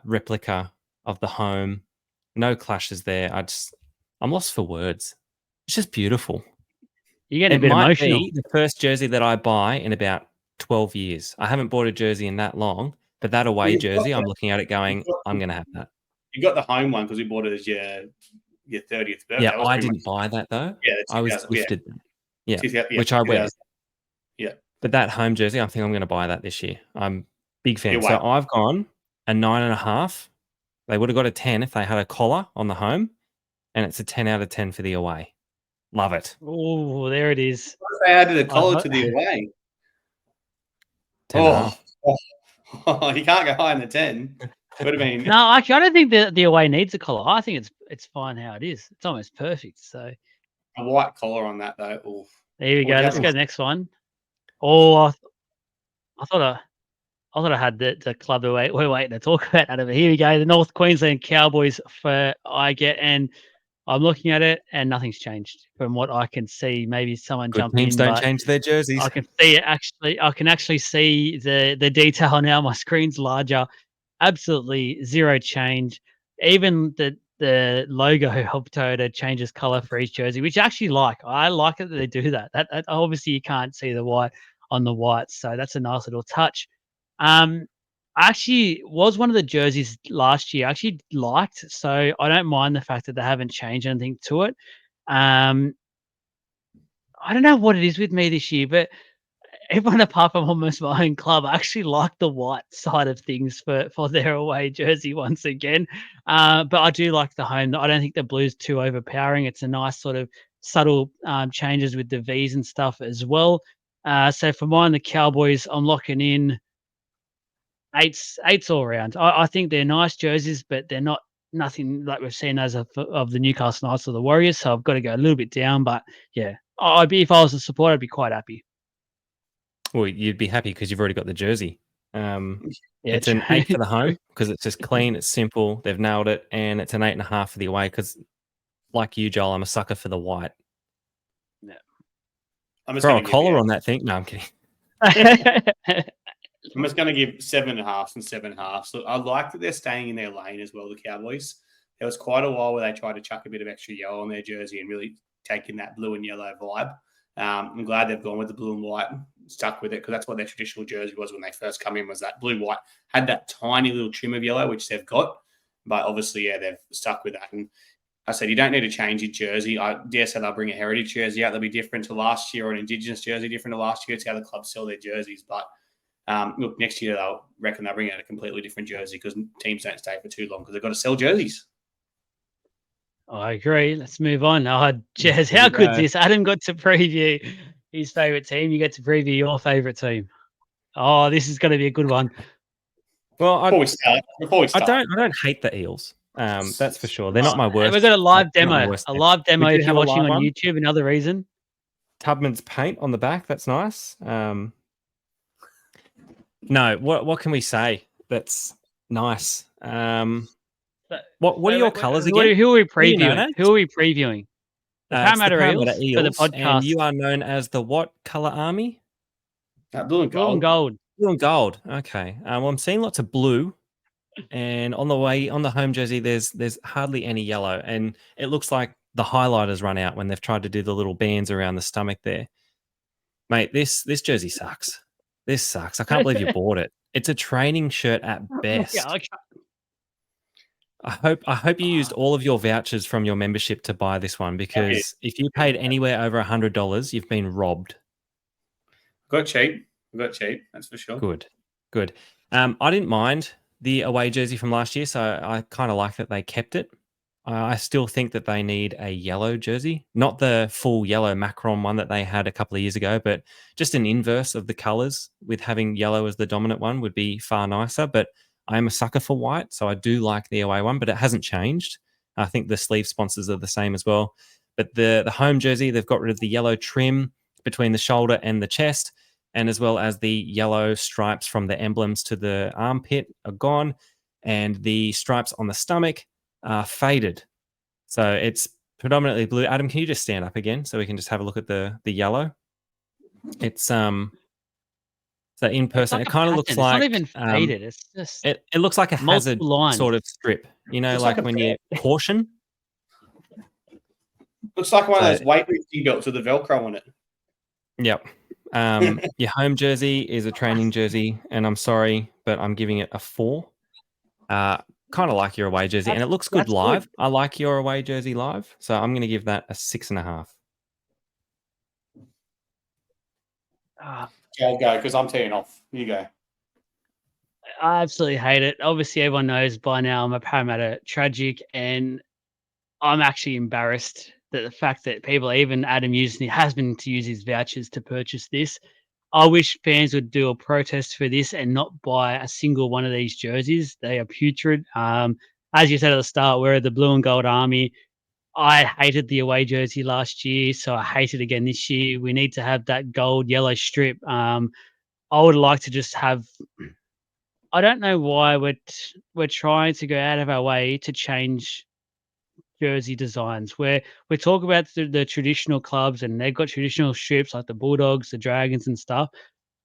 S2: replica of the home. No clashes there. I'm lost for words. It's just beautiful.
S1: You're getting a bit emotional.
S2: Be the first jersey that I buy in about 12 years. I haven't bought a jersey in that long, but that away jersey, I'm looking at it going, I'm going to have that.
S3: You got the home one because we bought it as your 30th birthday.
S2: Yeah, I didn't buy that though.
S3: Yeah,
S2: I was gifted. Yeah, which I wear.
S3: Yeah.
S2: But that home jersey, I think I'm going to buy that this year. I'm a big fan.
S3: So
S2: I've gone a 9.5. They would have got a 10 if they had a collar on the home, and it's a 10 out of 10 for the away. Love it.
S1: Oh, there it is.
S3: What if they added a collar to the away?
S2: 10.5.
S3: You can't go higher than 10. Would have been.
S1: No, actually, I don't think the away needs a collar. I think it's fine how it is. It's almost perfect. So
S3: a white collar on that though. Oof.
S1: There we go. Let's go to the next one. Oh, I thought I had the club we're waiting to talk about out of it. Here we go. The North Queensland Cowboys and I'm looking at it and nothing's changed from what I can see. Maybe someone jumped in.
S2: Teams don't change their jerseys.
S1: I can see it actually. I can actually see the detail now. My screen's larger. Absolutely zero change. Even the logo of Toyota changes color for each jersey, which I actually like. I like it that they do that. That obviously you can't see the white on the white, so that's a nice little touch. Actually was one of the jerseys last year I actually liked, so I don't mind the fact that they haven't changed anything to it. I don't know what it is with me this year, but everyone apart from almost my own club actually like the white side of things for their away jersey once again. But I do like the home. I don't think the blue's too overpowering. It's a nice sort of subtle changes with the V's and stuff as well. So for mine, the Cowboys, I'm locking in eights all around. I think they're nice jerseys, but they're nothing like we've seen as of the Newcastle Knights or the Warriors. So I've got to go a little bit down. But yeah, if I was a supporter, I'd be quite happy.
S2: Well, you'd be happy because you've already got the jersey. It's
S1: true.
S2: an 8 for the home because it's just clean, it's simple, they've nailed it, and it's an 8.5 for the away because, like you, Joel, I'm a sucker for the white.
S1: Yeah.
S2: Throw a collar on that thing. No, I'm kidding.
S3: I'm just going to give 7.5 and 7.5. So I like that they're staying in their lane as well, the Cowboys. There was quite a while where they tried to chuck a bit of extra yellow on their jersey and really taking that blue and yellow vibe. I'm glad they've gone with the blue and white, stuck with it, because that's what their traditional jersey was when they first come in, was that blue-white. Had that tiny little trim of yellow, which they've got. But obviously, yeah, they've stuck with that. And I said, you don't need to change your jersey. I dare say they'll bring a heritage jersey out. They'll be different to last year, or an Indigenous jersey different to last year. It's how the clubs sell their jerseys. But look, next year they'll bring out a completely different jersey because teams don't stay for too long because they've got to sell jerseys.
S1: I agree. Let's move on. Oh, Jez, how good's this? Adam got to preview his favourite team. You get to preview your favourite team. Oh, this is going to be a good one.
S2: Well,
S3: before we start,
S2: I don't hate the Eels. That's for sure. They're not my worst.
S1: We've got a live demo. A live demo if you're watching on YouTube. Another reason.
S2: Tubman's paint on the back. That's nice. No, what can we say? That's nice. What are your colours again?
S1: Who are we previewing? Who are we previewing? The Parramatta Eels for the podcast.
S2: And you are known as the what colour army?
S3: Blue and gold.
S1: Blue and gold.
S2: Blue and gold. Okay. Well, I'm seeing lots of blue, and on the home jersey, there's hardly any yellow, and it looks like the highlighters run out when they've tried to do the little bands around the stomach there. Mate, this jersey sucks. This sucks. I can't believe you bought it. It's a training shirt at best.
S1: Yeah,
S2: I hope you used all of your vouchers from your membership to buy this one, because if you paid anywhere over $100, you've been robbed.
S3: Got cheap. We got cheap. That's for sure.
S2: Good. I didn't mind the away jersey from last year, so I kind of like that they kept it. I still think that they need a yellow jersey, not the full yellow Macron one that they had a couple of years ago, but just an inverse of the colors with having yellow as the dominant one would be far nicer. But I am a sucker for white, so I do like the away one, but it hasn't changed. I think the sleeve sponsors are the same as well. But the home jersey, they've got rid of the yellow trim between the shoulder and the chest, and as well as the yellow stripes from the emblems to the armpit are gone, and the stripes on the stomach are faded. So it's predominantly blue. Adam, can you just stand up again so we can just have a look at the yellow? It's so in person,
S1: like
S2: it kind of looks like
S1: it's not even faded. It's just
S2: it looks like a hazard
S1: lines.
S2: sort of strip. You know, like when you caution.
S3: Looks like one of those weightlifting belts with the Velcro on it.
S2: Yep. Your home jersey is a training jersey, and I'm sorry, but I'm giving it a 4. Kind of like your away jersey, and it looks good live. Good. I like your away jersey live, so I'm going to give that a 6.5.
S3: I'll go because I'm teeing off. You go.
S1: I absolutely hate it. Obviously, everyone knows by now I'm a Parramatta tragic, and I'm actually embarrassed that the fact that people, even Adam has been to use his vouchers to purchase this. I wish fans would do a protest for this and not buy a single one of these jerseys. They are putrid. As you said at the start, we're the blue and gold army. I hated the away jersey last year, so I hate it again this year. We need to have that gold yellow strip. I would like to just have. I don't know why we're trying to go out of our way to change jersey designs, where we talk about the traditional clubs and they've got traditional strips like the Bulldogs, the Dragons, and stuff.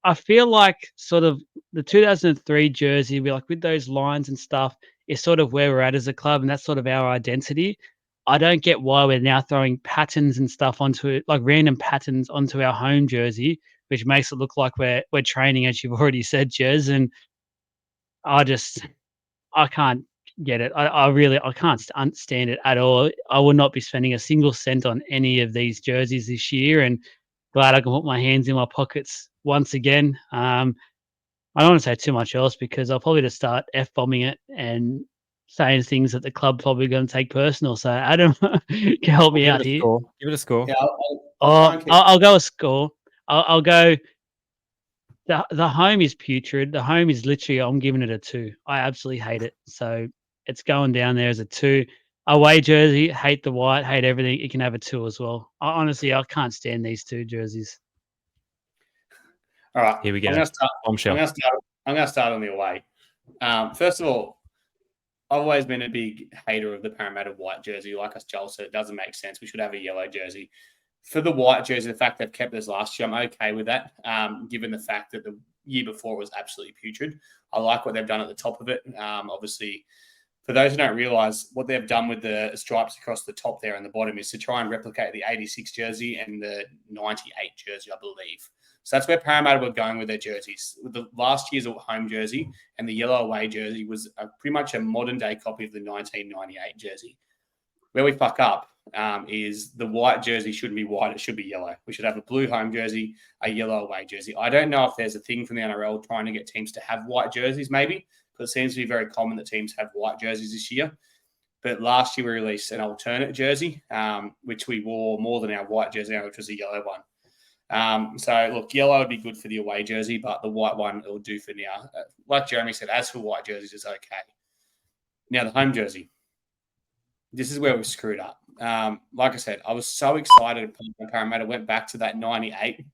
S1: I feel like sort of the 2003 jersey, we like with those lines and stuff, is sort of where we're at as a club, and that's sort of our identity. I don't get why we're now throwing patterns and stuff onto it, like random patterns onto our home jersey, which makes it look like we're training, as you've already said, Jez. And I can't get it. I really can't stand it at all. I will not be spending a single cent on any of these jerseys this year, and glad I can put my hands in my pockets once again. I don't want to say too much else because I'll probably just start F-bombing it and saying things that the club probably going to take personal. So Adam can help me out here.
S2: Give it a score.
S3: Yeah,
S1: I'll go a score. I'll go. The home is putrid. The home is literally, I'm giving it a 2. I absolutely hate it. So it's going down there as a 2. Away jersey, hate the white, hate everything. It can have a 2 as well. Honestly, I can't stand these 2 jerseys.
S3: All right,
S2: here we go.
S3: I'm going to start on the away. First of all, I've always been a big hater of the Parramatta white jersey. Like as Joel said, it doesn't make sense. We should have a yellow jersey. For the white jersey, the fact they've kept this last year, I'm okay with that, given the fact that the year before it was absolutely putrid. I like what they've done at the top of it. Obviously, for those who don't realise, what they've done with the stripes across the top there and the bottom is to try and replicate the 86 jersey and the 98 jersey, I believe. So that's where Parramatta were going with their jerseys. With the last year's home jersey and the yellow away jersey was pretty much a modern-day copy of the 1998 jersey. Where we fuck up is the white jersey shouldn't be white, it should be yellow. We should have a blue home jersey, a yellow away jersey. I don't know if there's a thing from the NRL trying to get teams to have white jerseys, maybe, because it seems to be very common that teams have white jerseys this year. But last year we released an alternate jersey, which we wore more than our white jersey, which was a yellow one. So, look, yellow would be good for the away jersey, but the white one it will do for now. Like Jeremy said, as for white jerseys, it's okay. Now, the home jersey. This is where we screwed up. Like I said, I was so excited when Parramatta went back to that 98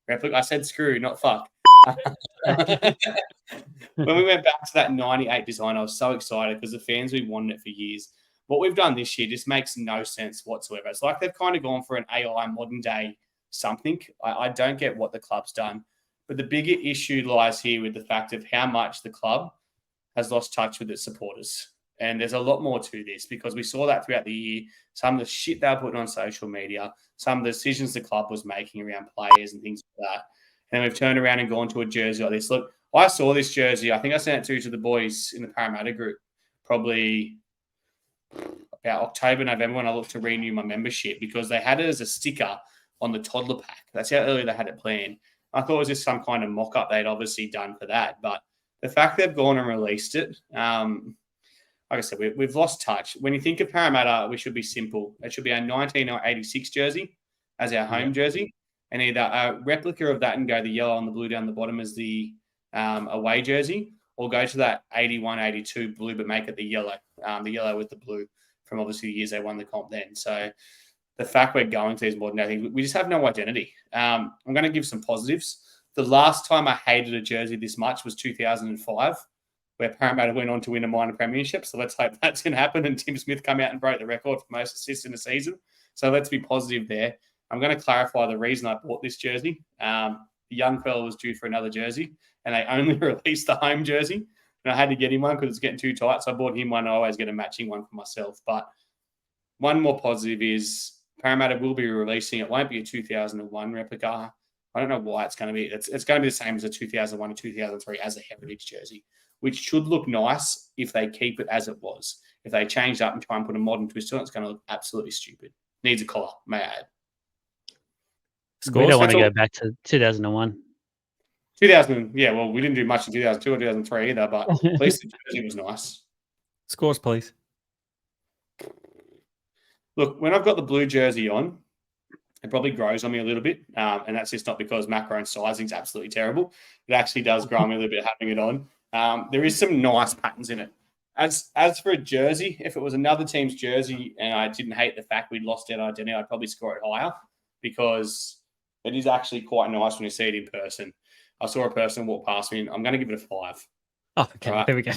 S3: replica. I said screw, not fuck. When we went back to that 98 design, I was so excited because the fans, we wanted it for years. What we've done this year just makes no sense whatsoever. It's like they've kind of gone for an AI modern day something. I don't get what the club's done. But the bigger issue lies here with the fact of how much the club has lost touch with its supporters. And there's a lot more to this because we saw that throughout the year. Some of the shit they were putting on social media, some of the decisions the club was making around players and things like that. And we've turned around and gone to a jersey like this. Look, I saw this jersey. I think I sent it to the boys in the Parramatta group probably about October, November when I looked to renew my membership because they had it as a sticker on the toddler pack. That's how early they had it planned. I thought it was just some kind of mock-up they'd obviously done for that. But the fact they've gone and released it, like I said, we've lost touch. When you think of Parramatta, we should be simple. It should be our 1986 jersey as our home jersey, and either a replica of that and go the yellow and the blue down the bottom as the away jersey, or go to that 81, 82 blue, but make it the yellow with the blue from obviously the years they won the comp then. So the fact we're going to these modern day things, we just have no identity. I'm going to give some positives. The last time I hated a jersey this much was 2005, where Parramatta went on to win a minor premiership. So let's hope that's going to happen. And Tim Smith come out and broke the record for most assists in a season. So let's be positive there. I'm going to clarify the reason I bought this jersey. The young fella was due for another jersey, and they only released the home jersey. And I had to get him one because it's getting too tight. So I bought him one. I always get a matching one for myself. But one more positive is Parramatta will be releasing, it won't be a 2001 replica. I don't know why it's going to be. It's going to be the same as a 2001 or 2003 as a heritage jersey, which should look nice if they keep it as it was. If they change up and try and put a modern twist on it, it's going to look absolutely stupid. Needs a collar, may I add.
S1: We don't want to go back to 2001.
S3: 2000, yeah, well, we didn't do much in 2002 or 2003 either, but at least the jersey was nice.
S2: Scores, please.
S3: Look, when I've got the blue jersey on, it probably grows on me a little bit, and that's just not because macro and sizing is absolutely terrible. It actually does grow on me a little bit having it on. There is some nice patterns in it. As for a jersey, if it was another team's jersey and I didn't hate the fact we'd lost our identity, I'd probably score it higher because it is actually quite nice when you see it in person. I saw a person walk past me, and I'm going to give it a 5.
S1: Oh, okay. Right. There we go.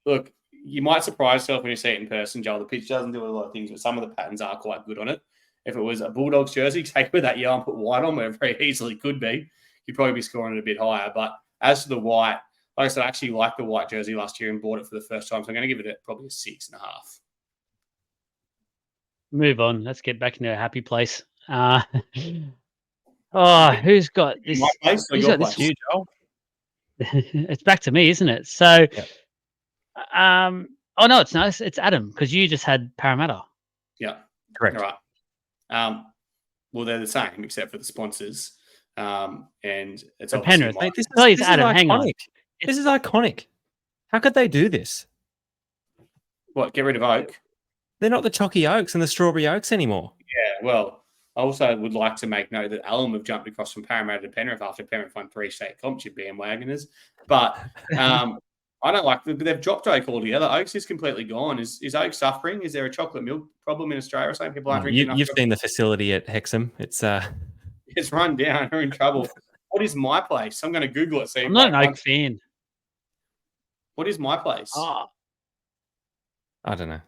S3: Look, you might surprise yourself when you see it in person, Joel. The pitch doesn't do a lot of things, but some of the patterns are quite good on it. If it was a Bulldogs jersey, take with that yellow and put white on, where it very easily could be, you'd probably be scoring it a bit higher. But as to the white, like I said, I actually liked the white jersey last year and bought it for the first time, so I'm going to give it probably a 6.5.
S1: Move on. Let's get back into a happy place. Who's got this?
S3: My place or your place?
S1: You, Joel? It's back to me, isn't it? So, no, it's nice. It's Adam, because you just had Parramatta.
S3: Yeah,
S2: correct.
S3: All right. Well, they're the same except for the sponsors, and it's
S1: Penrith.
S2: Mate, this
S1: is
S2: Adam.
S1: Iconic.
S2: Hang on. This is iconic. How could they do this?
S3: What? Get rid of Oak?
S2: They're not the Chalky Oaks and the Strawberry Oaks anymore.
S3: Yeah, well, I also would like to make note that Alum have jumped across from Parramatta to Penrith after Penrith won 3 state comps, you bandwagoners. But I don't like they've dropped Oak altogether. Oaks is completely gone. Is Oak suffering? Is there a chocolate milk problem in Australia or something? People aren't drinking enough.
S2: You've seen the facility at Hexham. It's
S3: run down. They're in trouble. What is my place? I'm going to Google it.
S1: I'm not an Oak fan.
S3: What is my place?
S2: I don't know.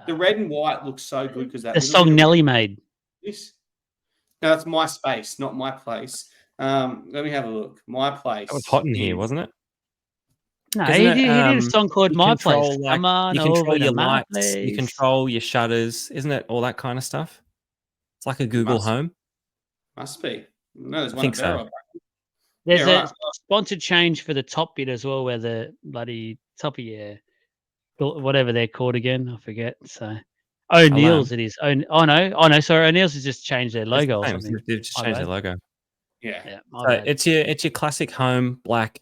S3: The red and white looks so good because that
S1: the song Nelly made.
S3: This? No, that's My Space, not My Place. Let me have a look. My Place.
S2: That was hot in here, wasn't it?
S1: No, he did a song called My Place.
S2: Like,
S1: Come on,
S2: you control your
S1: lights,
S2: place. You control your shutters, isn't it? All that kind of stuff. It's like a Google Home.
S3: Must be. No, there's one.
S2: I think so.
S1: There's a sponsored change for the top bit as well, where the bloody top of your whatever they're called again, I forget. So O'Neill's it is. Sorry, O'Neill's has just changed their logo or something.
S2: They've just changed their logo.
S3: Yeah.
S2: So it's your classic home black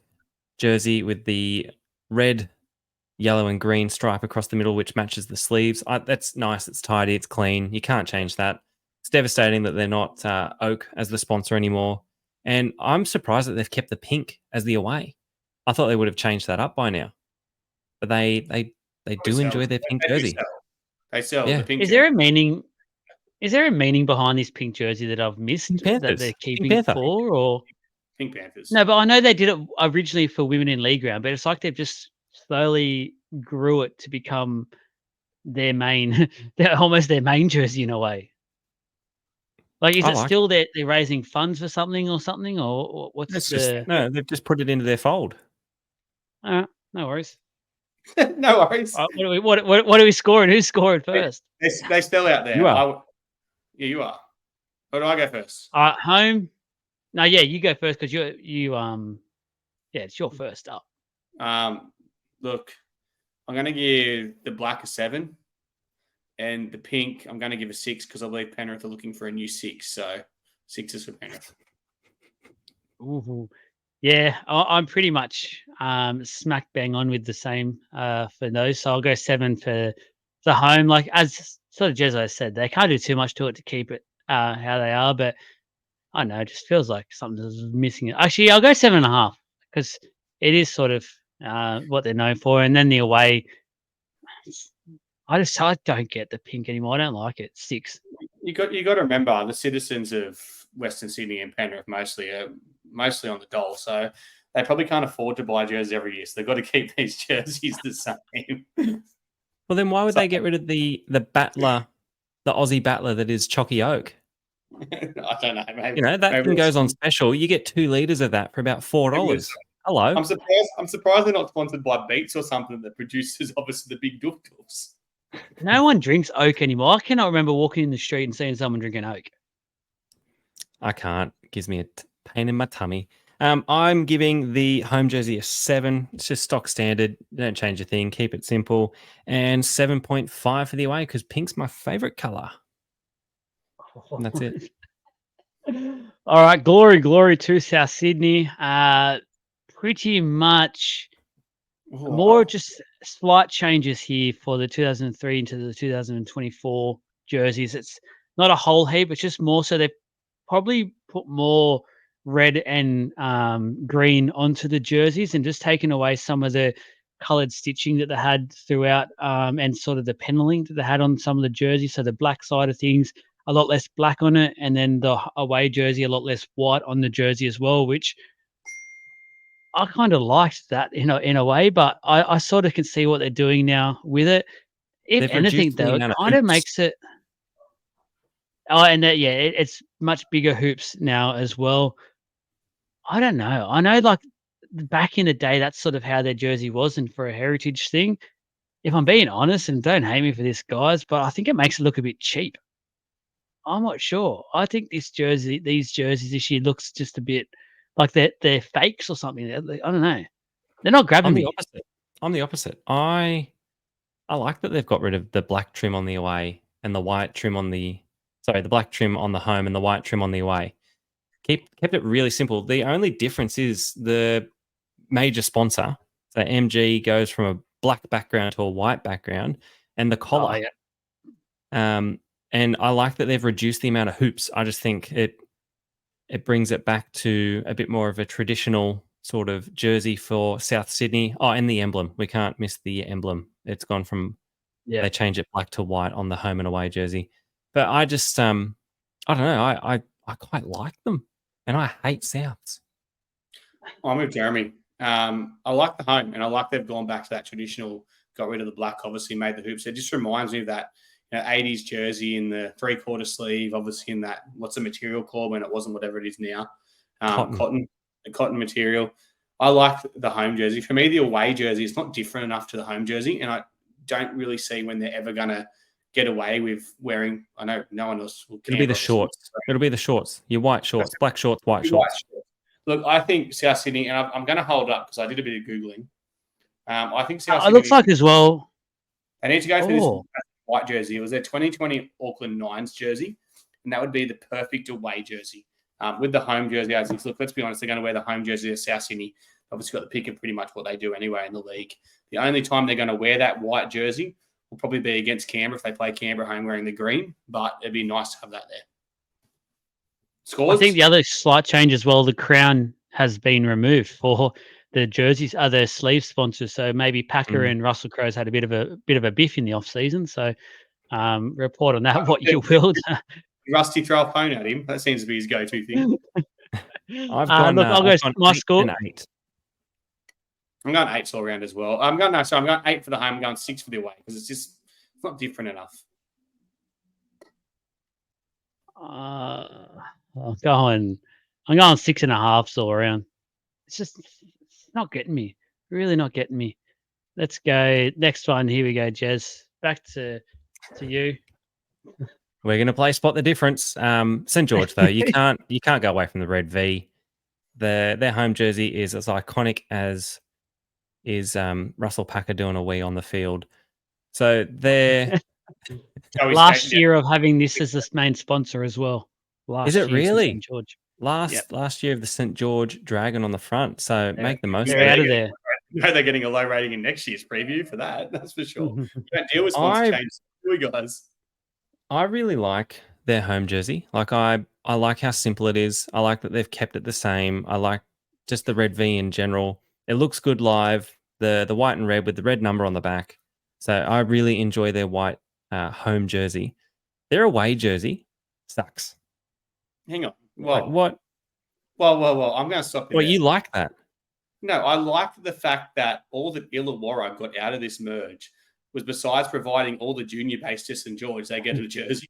S2: jersey with the red, yellow, and green stripe across the middle, which matches the sleeves. That's nice. It's tidy. It's clean. You can't change that. It's devastating that they're not Oak as the sponsor anymore. And I'm surprised that they've kept the pink as the away. I thought they would have changed that up by now. But they do enjoy their pink jersey.
S3: They sell the pink.
S1: Is there a meaning? Is there a meaning behind this pink jersey that I've missed that they're keeping it for? Or
S3: Pink Panthers?
S1: No, but I know they did it originally for women in league round, but it's like they've just slowly grew it to become their main, almost their main jersey in a way. Like, is it still they're raising funds for something, or what's
S2: no? They've just put it into their fold.
S1: All right, no worries.
S3: No worries.
S1: What are we scoring? Who's scoring first?
S3: They still out there.
S2: You are.
S3: You are. Or do I go first?
S1: Home. No, yeah, you go first because it's your first up.
S3: Look, I'm going to give the black a 7, and the pink I'm going to give a 6 because I believe Penrith are looking for a new 6. So sixes for Penrith.
S1: Ooh. Yeah, I'm pretty much smack bang on with the same for those. So I'll go 7 for the home. Like as sort of Jezzo said, they can't do too much to it to keep it how they are. But I don't know, it just feels like something's missing. Actually, I'll go 7.5 because it is sort of what they're known for. And then the away, I don't get the pink anymore. I don't like it. 6.
S3: You got to remember the citizens of Western Sydney and Penrith mostly are mostly on the dole, so they probably can't afford to buy jerseys every year. So they've got to keep these jerseys the same.
S2: Well, then why would they get rid of the battler, the Aussie battler that is Chalky Oak?
S3: I don't know. Maybe,
S2: that thing goes on special. You get 2 liters of that for about $4. Hello.
S3: I'm surprised they're not sponsored by Beats or something that produces obviously the big doof doofs.
S1: No one drinks Oak anymore. I cannot remember walking in the street and seeing someone drinking Oak.
S2: I can't. It gives me a pain in my tummy. I'm giving the home jersey a 7. It's just stock standard. Don't change a thing. Keep it simple. And 7.5 for the away because pink's my favorite color. And that's it.
S1: All right, glory to South Sydney. Pretty much more just slight changes here for the 2003 into the 2024 jerseys. It's not a whole heap. It's just more so they've probably put more red and green onto the jerseys and just taken away some of the coloured stitching that they had throughout and sort of the paneling that they had on some of the jerseys. So the black side of things, a lot less black on it, and then the away jersey, a lot less white on the jersey as well, which I kind of liked that in a way, but I sort of can see what they're doing now with it. If anything, though, it kind of makes it. Oh, and it's much bigger hoops now as well. I don't know. I know, like back in the day, that's sort of how their jersey was, and for a heritage thing. If I'm being honest, and don't hate me for this, guys, but I think it makes it look a bit cheap. I'm not sure. I think these jerseys this year looks just a bit like they're fakes or something. I don't know. They're not grabbing me.
S2: I'm the opposite. I like that they've got rid of the black trim on the away and the white trim on the black trim on the home and the white trim on the away. Kept it really simple. The only difference is the major sponsor. So MG goes from a black background to a white background, and the collar.
S1: Oh, yeah.
S2: And I like that they've reduced the amount of hoops. I just think it brings it back to a bit more of a traditional sort of jersey for South Sydney. Oh, and the emblem. We can't miss the emblem. It's gone from they change it black to white on the home and away jersey. But I just I don't know. I quite like them, and I hate Souths.
S3: I'm with Jeremy. I like the home, and I like they've gone back to that traditional. Got rid of the black, obviously made the hoops. It just reminds me of that 80s jersey in the 3/4 sleeve, obviously in that, what's the material called when it wasn't whatever it is now? Cotton material. I like the home jersey. For me, the away jersey is not different enough to the home jersey, and I don't really see when they're ever going to get away with wearing, I know no one else will.
S2: It'll be the shorts. It'll be the shorts. Your white shorts, black shorts, white shorts.
S3: Look, I think South Sydney, and I'm going to hold up because I did a bit of Googling. I think South Sydney.
S1: It looks like as well.
S3: They need to go for this white jersey. It was their 2020 Auckland Nines jersey, and that would be the perfect away jersey. With the home jersey, as look, let's be honest, they're going to wear the home jersey of South Sydney. Obviously, got the pick of pretty much what they do anyway in the league. The only time they're going to wear that white jersey will probably be against Canberra if they play Canberra home wearing the green, but it'd be nice to have that there. Scores?
S1: I think the other slight change as well, the crown has been removed for the jerseys, other sleeve sponsors. So maybe Packer and Russell Crowe's had a bit of a biff in the off season. So report on that what you will.
S3: Rusty throw a phone at him. That seems to be his go-to thing.
S1: I'll go my score.
S2: 8.
S3: I'm going 8 all around as well. I'm going 8 for the home. I'm going 6 for the away because it's not different enough.
S1: I'm going 6.5 all around. It's not getting me. Really not getting me. Let's go next one. Here we go, Jez. Back to you.
S2: We're going to play spot the difference. St George though, you can't go away from the red V. Their home jersey is as iconic as is Russell Packer doing a wee on the field. So they're
S1: last year of having this as the main sponsor as well.
S2: Is it really?
S1: St. George.
S2: Last year of the St. George Dragon on the front. So make the most of
S1: They're
S2: it.
S1: out of there.
S3: They're getting a low rating in next year's preview for that. That's for sure. You don't deal with sponsor changes, do you guys?
S2: I really like their home jersey. Like I like how simple it is. I like that they've kept it the same. I like just the red V in general. It looks good live. The white and red with the red number on the back. So I really enjoy their white home jersey. Their away jersey sucks.
S3: Hang on.
S2: Like what?
S3: Well. I'm going to stop you.
S2: Well,
S3: there.
S2: you like that?
S3: No, I like the fact that all that Illawarra got out of this merge was, besides providing all the junior base to St. George, they get a jersey.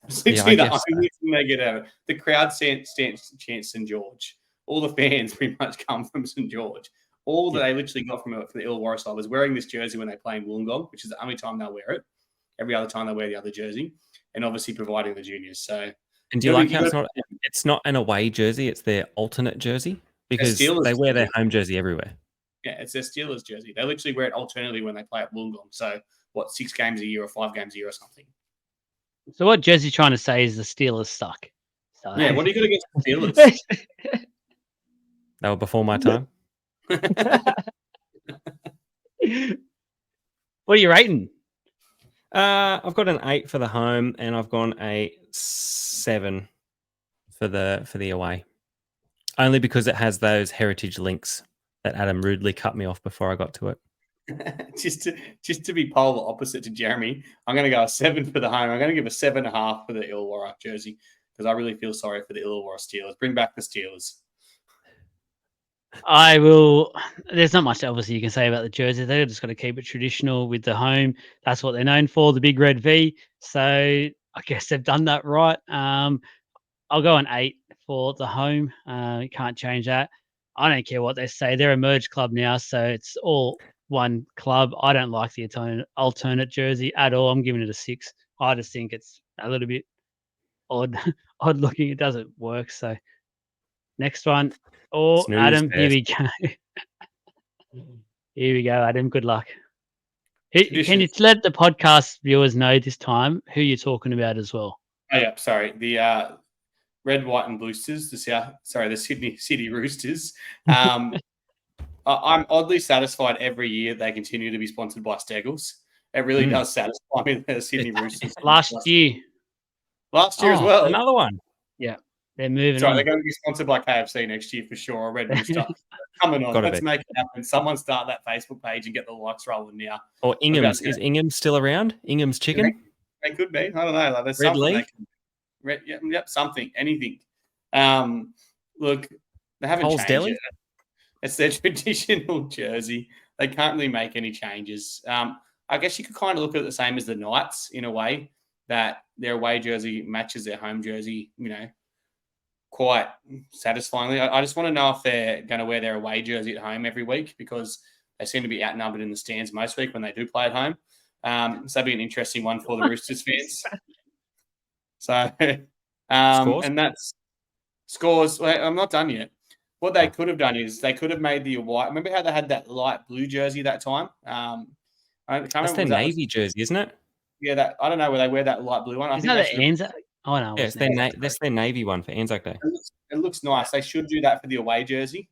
S3: It's literally the only thing they get out of it. The crowd chants St. George. All the fans pretty much come from St. George. All that they literally got from it for the Illawarra side was wearing this jersey when they play in Wollongong, which is the only time they'll wear it. Every other time they wear the other jersey, and obviously providing the juniors. So,
S2: and do you like how it's not an away jersey; it's their alternate jersey because they wear their home jersey everywhere.
S3: Yeah, it's their Steelers jersey. They literally wear it alternately when they play at Wollongong. So, 6 games a year or 5 games a year or something.
S1: So what Jersey's trying to say is the Steelers suck. So.
S3: Yeah, what are you going to get the Steelers?
S2: They were before my time.
S1: What are you rating?
S2: I've got an 8 for the home, and I've gone a 7 for the away. Only because it has those heritage links that Adam rudely cut me off before I got to it.
S3: just to be polar opposite to Jeremy, I'm going to go a 7 for the home. I'm going to give a 7.5 for the Illawarra jersey because I really feel sorry for the Illawarra Steelers. Bring back the Steelers.
S1: I will. There's not much obviously you can say about the jersey. They're just got to keep it traditional with the home. That's what they're known for, the big red V. So I guess they've done that right. I'll go an 8 for the home. You can't change that. I don't care what they say. They're a merged club now, so it's all one club. I don't like the alternate jersey at all. I'm giving it a 6. I just think it's a little bit odd looking. It doesn't work. So next one. Oh, Adam, here we go. Here we go, Adam. Good luck. Can you let the podcast viewers know this time who you're talking about as well?
S3: Oh, yeah. Sorry. The Red, White and Boosters, the Sydney City Roosters. I'm oddly satisfied every year they continue to be sponsored by Steggles. It really does satisfy me, the Sydney Roosters.
S1: Last year
S3: as well.
S2: Another one.
S1: Yeah. They're moving on.
S3: They're going to be sponsored by KFC next year for sure. Or Red Rooster. Coming on. Let's make it happen. Someone start that Facebook page and get the likes rolling now.
S2: Or Ingham's. Is Ingham's still around? Ingham's Chicken?
S3: They could be. I don't know. Like, there's
S2: Red
S3: something
S2: Lee?
S3: Yep, something, anything. Look, they haven't
S2: Coles
S3: changed
S2: Deli?
S3: it. It's their traditional jersey. They can't really make any changes. I guess you could kind of look at it the same as the Knights in a way, that their away jersey matches their home jersey, quite satisfyingly. I just want to know if they're going to wear their away jersey at home every week, because they seem to be outnumbered in the stands most week when they do play at home. So that'd be an interesting one for the Roosters fans. So, and that's scores. Well, I'm not done yet. What they could have done is they could have made the white. Remember how they had that light blue jersey that time?
S2: That's their navy jersey, isn't it?
S3: Yeah, I don't know where they wear that light blue one.
S1: Isn't that the Anzac? Oh, no.
S2: Yeah, that's their navy one for Anzac Day.
S3: It looks nice. They should do that for the away jersey,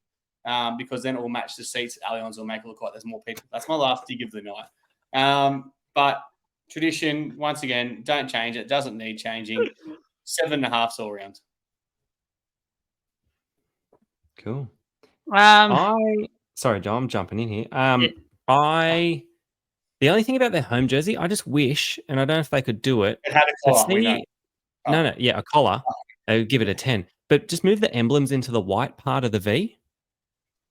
S3: because then it will match the seats at Allianz. Will make it look like there's more people. That's my last dig of the night. But tradition, once again, don't change it. Doesn't need changing. 7.5 all round.
S2: Cool. Sorry, Joe, I'm jumping in here. The only thing about their home jersey, I just wish, and I don't know if they could do it.
S3: It had a collar.
S2: A collar. They would give it a 10. But just move the emblems into the white part of the V.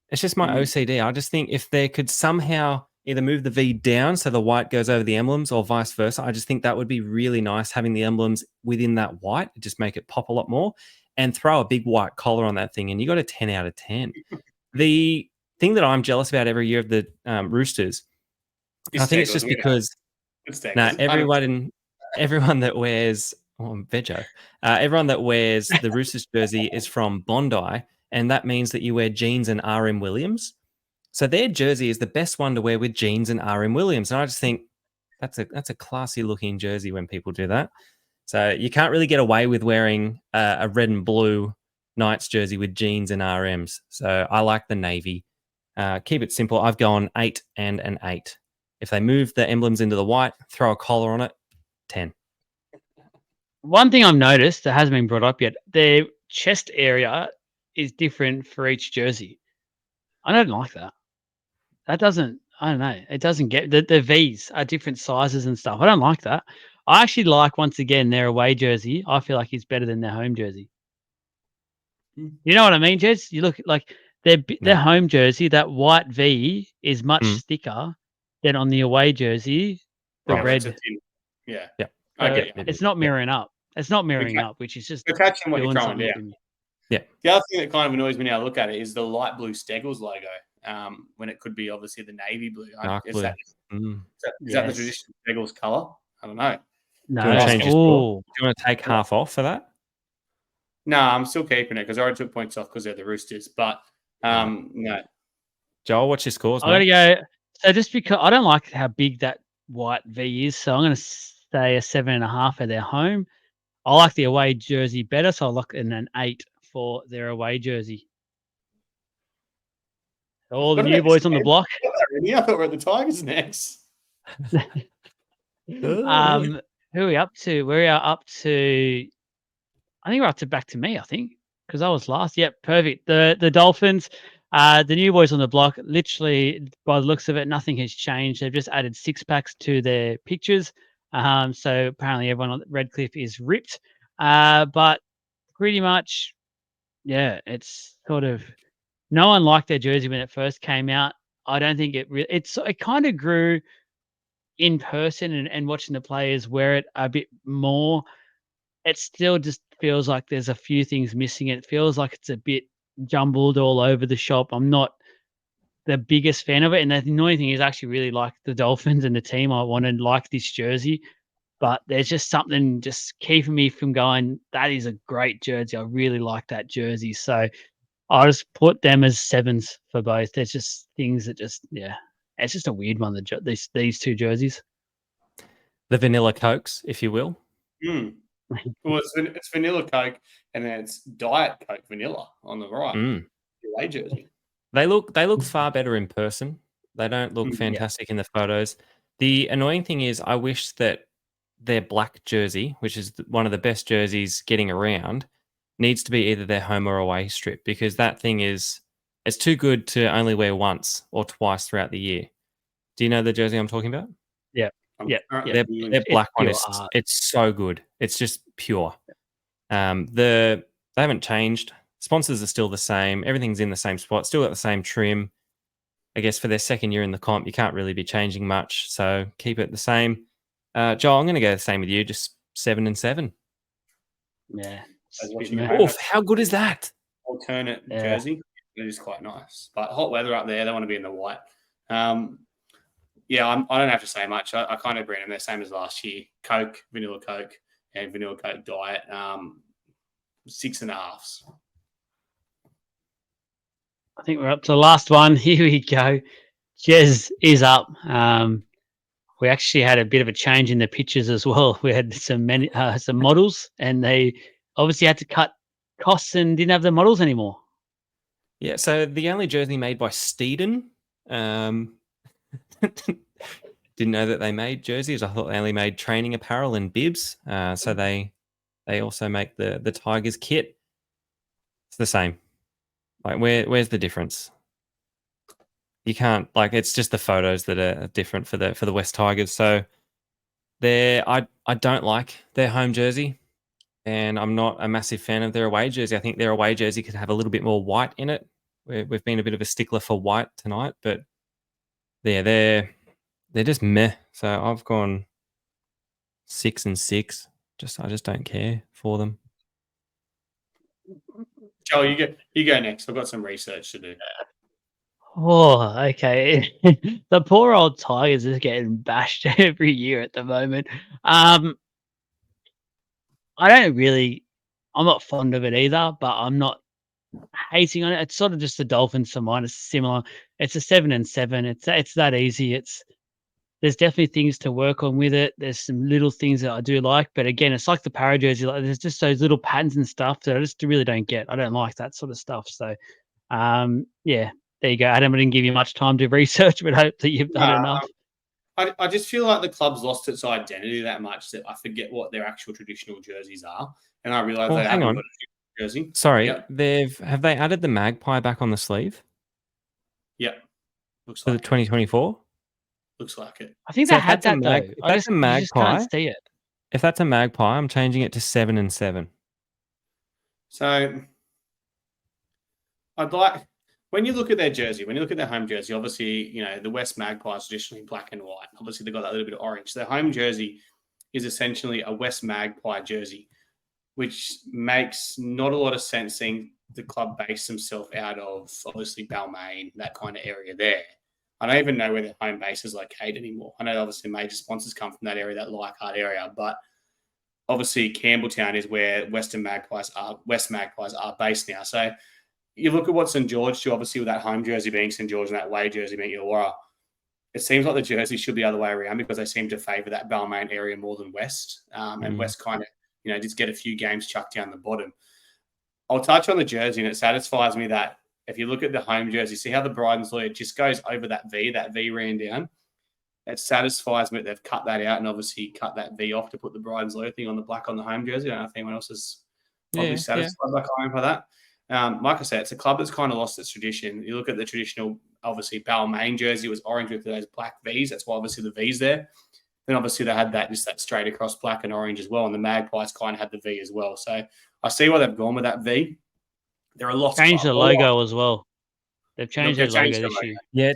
S2: It's just my OCD. I just think if they could somehow either move the V down so the white goes over the emblems or vice versa, I just think that would be really nice, having the emblems within that white. Just make it pop a lot more, and throw a big white collar on that thing, and you got a 10 out of 10. The thing that I'm jealous about every year of the Roosters, I think it's just because everyone that wears everyone that wears the Roosters jersey is from Bondi, and that means that you wear jeans and RM Williams. So their jersey is the best one to wear with jeans and RM Williams, and I just think that's a classy looking jersey when people do that. So you can't really get away with wearing a red and blue Knights jersey with jeans and RMs. So I like the navy. Keep it simple. I've gone 8 and an 8. If they move the emblems into the white, throw a collar on it, 10.
S1: One thing I've noticed that hasn't been brought up yet, their chest area is different for each jersey. I don't like that. That doesn't, I don't know. It doesn't get the V's are different sizes and stuff. I don't like that. I actually like, once again, their away jersey. I feel like it's better than their home jersey. You know what I mean, Jez? You look like their home jersey, that white V is much thicker than on the away jersey, the red.
S3: Yeah.
S1: It's not mirroring up. It's not mirroring up, which is just
S3: catching what you're throwing
S1: down.
S3: down. Yeah. The other thing that kind of annoys me now, I look at it, is the light blue Steggles logo. When it could be obviously the navy blue.
S2: Dark blue.
S3: Is that the traditional Steggles color? I don't know.
S1: No.
S2: Do you want to change your score? Do you want to take half off for that?
S3: No, I'm still keeping it because I already took points off because they're the Roosters. But no.
S2: Joel, what's your scores?
S1: I'm going to go. So just because I don't like how big that white V is, so I'm going to say a 7.5 at their home. I like the away jersey better, so I'll lock in an 8 for their away jersey. All the new boys on the block.
S3: I thought we were at the Tigers next.
S1: Who are we up to? We are up to, I think we're up to back to me, I think, because I was last. Yep, perfect. The Dolphins, the new boys on the block, literally, by the looks of it, nothing has changed. They've just added 6-packs to their pictures. So apparently everyone on Redcliffe is ripped. But pretty much, yeah, it's sort of, no one liked their jersey when it first came out. I don't think it kind of grew in person and watching the players wear it a bit more. It still just feels like there's a few things missing. It feels like it's a bit jumbled all over the shop. I'm not the biggest fan of it. And the annoying thing is, I actually really like the Dolphins and the team. I want to like this jersey, but there's just something just keeping me from going, that is a great jersey. I really like that jersey. So I'll just put them as 7s for both. There's just things that just, it's just a weird one, these two jerseys.
S2: The vanilla Cokes, if you will.
S3: Well, it's vanilla Coke, and then it's Diet Coke vanilla on the right. The away jersey.
S2: They look far better in person. They don't look fantastic in the photos. The annoying thing is, I wish that their black jersey, which is one of the best jerseys getting around, needs to be either their home or away strip, because that thing it's too good to only wear once or twice throughout the year. Do you know the jersey I'm talking about?
S1: Yeah.
S2: Their black one it's so good. It's just pure. They haven't changed. Sponsors are still the same. Everything's in the same spot. Still got the same trim. I guess for their second year in the comp, you can't really be changing much. So keep it the same. Joel, I'm going to go the same with you. Just 7 and 7.
S1: Yeah.
S2: Oof, how good is that?
S3: Alternate jersey. It is quite nice. But hot weather up there, they want to be in the white. I don't have to say much. I kind of bring them the same as last year. Coke, vanilla Coke, and vanilla Coke Diet. 6.5s.
S1: I think we're up to the last one. Here we go. Jez is up. We actually had a bit of a change in the pictures as well. We had some models, and they obviously had to cut costs and didn't have the models anymore.
S2: Yeah, so the only jersey made by Steeden, didn't know that they made jerseys. I thought they only made training apparel and bibs. So they also make the Tigers kit. It's the same. Like, where's the difference? You can't, like, it's just the photos that are different for the West Tigers. So I don't like their home jersey, and I'm not a massive fan of their away jersey. I think their away jersey could have a little bit more white in it. We've been a bit of a stickler for white tonight, but they're just meh. So I've gone 6 and 6. I just don't care for them.
S3: Joel, you go next. I've got some research to do.
S1: Oh, okay. The poor old Tigers is getting bashed every year at the moment. I'm not fond of it either, but I'm not hating on it. It's sort of just the Dolphins for mine. It's similar. It's a 7 and 7. It's that easy. there's definitely things to work on with it. There's some little things that I do like, but again, it's like the Para jersey. Like, there's just those little patterns and stuff that I just really don't get. I don't like that sort of stuff. So, yeah, there you go, Adam. I didn't give you much time to research, but I hope that you've done enough.
S3: I just feel like the club's lost its identity that much that I forget what their actual traditional jerseys are, and I realise they haven't got a jersey.
S2: Sorry, have they added the magpie back on the sleeve?
S3: Yep, looks
S2: for
S3: like
S2: the 2024.
S3: Looks like it.
S1: I think they had that though.
S2: If that's a magpie,
S1: you just can't see it.
S2: If that's a magpie, I'm changing it to 7 and 7.
S3: So I'd like, when you look at their jersey, when you look at their home jersey, obviously, you know, the West Magpies traditionally black and white. Obviously, they've got that little bit of orange. Their home jersey is essentially a West Magpie jersey, which makes not a lot of sense seeing the club base themselves out of, obviously, Balmain, that kind of area there. I don't even know where their home base is located anymore. I know, obviously, major sponsors come from that area, that Leichhardt area, but obviously, Campbelltown is where West Magpies are based now. So you look at what St George do, obviously, with that home jersey being St George and that away jersey being Illawarra. It seems like the jersey should be the other way around because they seem to favour that Balmain area more than West. And West kind of, you know, just get a few games chucked down the bottom. I'll touch on the jersey, and it satisfies me that if you look at the home jersey, see how the Bryden's lawyer just goes over that V ran down. It satisfies me that they've cut that out and obviously cut that V off to put the Bryden's lawyer thing on the black on the home jersey. I don't know if anyone else is probably satisfied by comment for that. Like I said, it's a club that's kind of lost its tradition. You look at the traditional, obviously, Balmain jersey was orange with those black Vs. That's why obviously the V's there. Then obviously they had that straight across black and orange as well. And the Magpies kind of had the V as well. So I see why they've gone with that V. There are lots
S1: changed the logo as well. They've changed their logo this year.
S2: Yeah,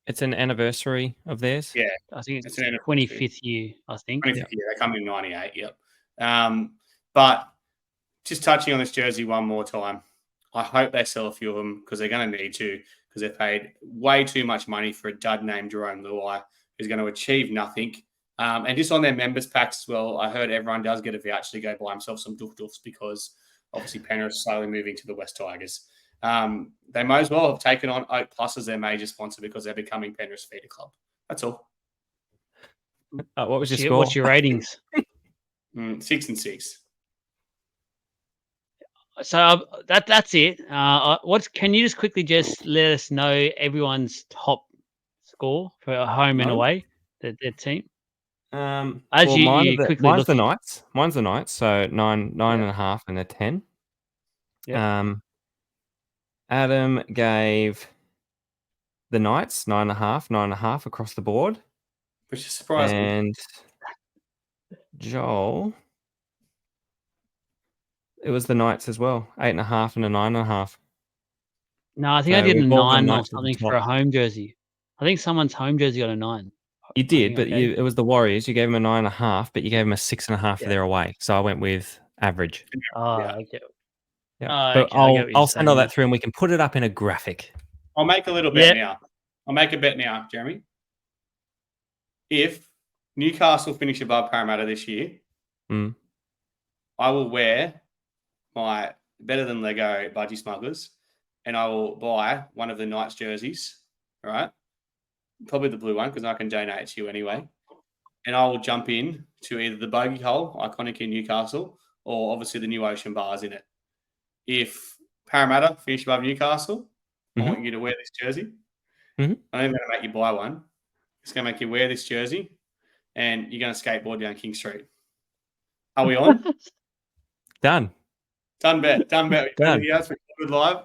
S2: it's an anniversary of theirs?
S3: Yeah,
S1: I think it's 25th year, I think.
S3: 25th year. They come in 98, yep. But just touching on this jersey one more time, I hope they sell a few of them because they're going to need to, because they've paid way too much money for a dud named Jerome LOI who's going to achieve nothing. And just on their members packs as well, I heard everyone does get a voucher to go buy himself some doof-doofs because obviously Penrith is slowly moving to the West Tigers. They might as well have taken on Oak Plus as their major sponsor because they're becoming Penrith's feeder club. That's all.
S2: What was your score?
S1: What's your ratings?
S3: 6 and 6.
S1: So that's it. Can you just quickly just let us know everyone's top score for home and away, their team?
S2: Mine's the Knights. Mine's the Knights. So 9.5 and a 10.
S1: Yeah.
S2: Adam gave the Knights 9.5 across the board,
S3: which is surprising.
S2: And Joel, it was the Knights as well, 8.5 and a 9.5.
S1: No, I think I did a 9 or something for a home jersey. I think someone's home jersey got a 9.
S2: You did, but it was the Warriors. You gave them a 9.5, but you gave them a 6.5 for their away. So I went with average.
S1: Oh, okay.
S2: Yeah. But I'll send all that through and we can put it up in a graphic.
S3: I'll make a little bet now. I'll make a bet now, Jeremy. If Newcastle finish above Parramatta this year, I will wear my Better Than Lego Budgie Smugglers and I will buy one of the Knights jerseys, all right? Probably the blue one because I can donate it to you anyway. And I will jump in to either the Bogey Hole, iconic in Newcastle, or obviously the new Ocean Bars in it. If Parramatta finish above Newcastle, I want you to wear this jersey. I'm not even going to make you buy one. It's going to make you wear this jersey and you're going to skateboard down King Street. Are we on?
S2: Done.
S3: Done bet.
S2: Done.
S3: Anything else for Good Live?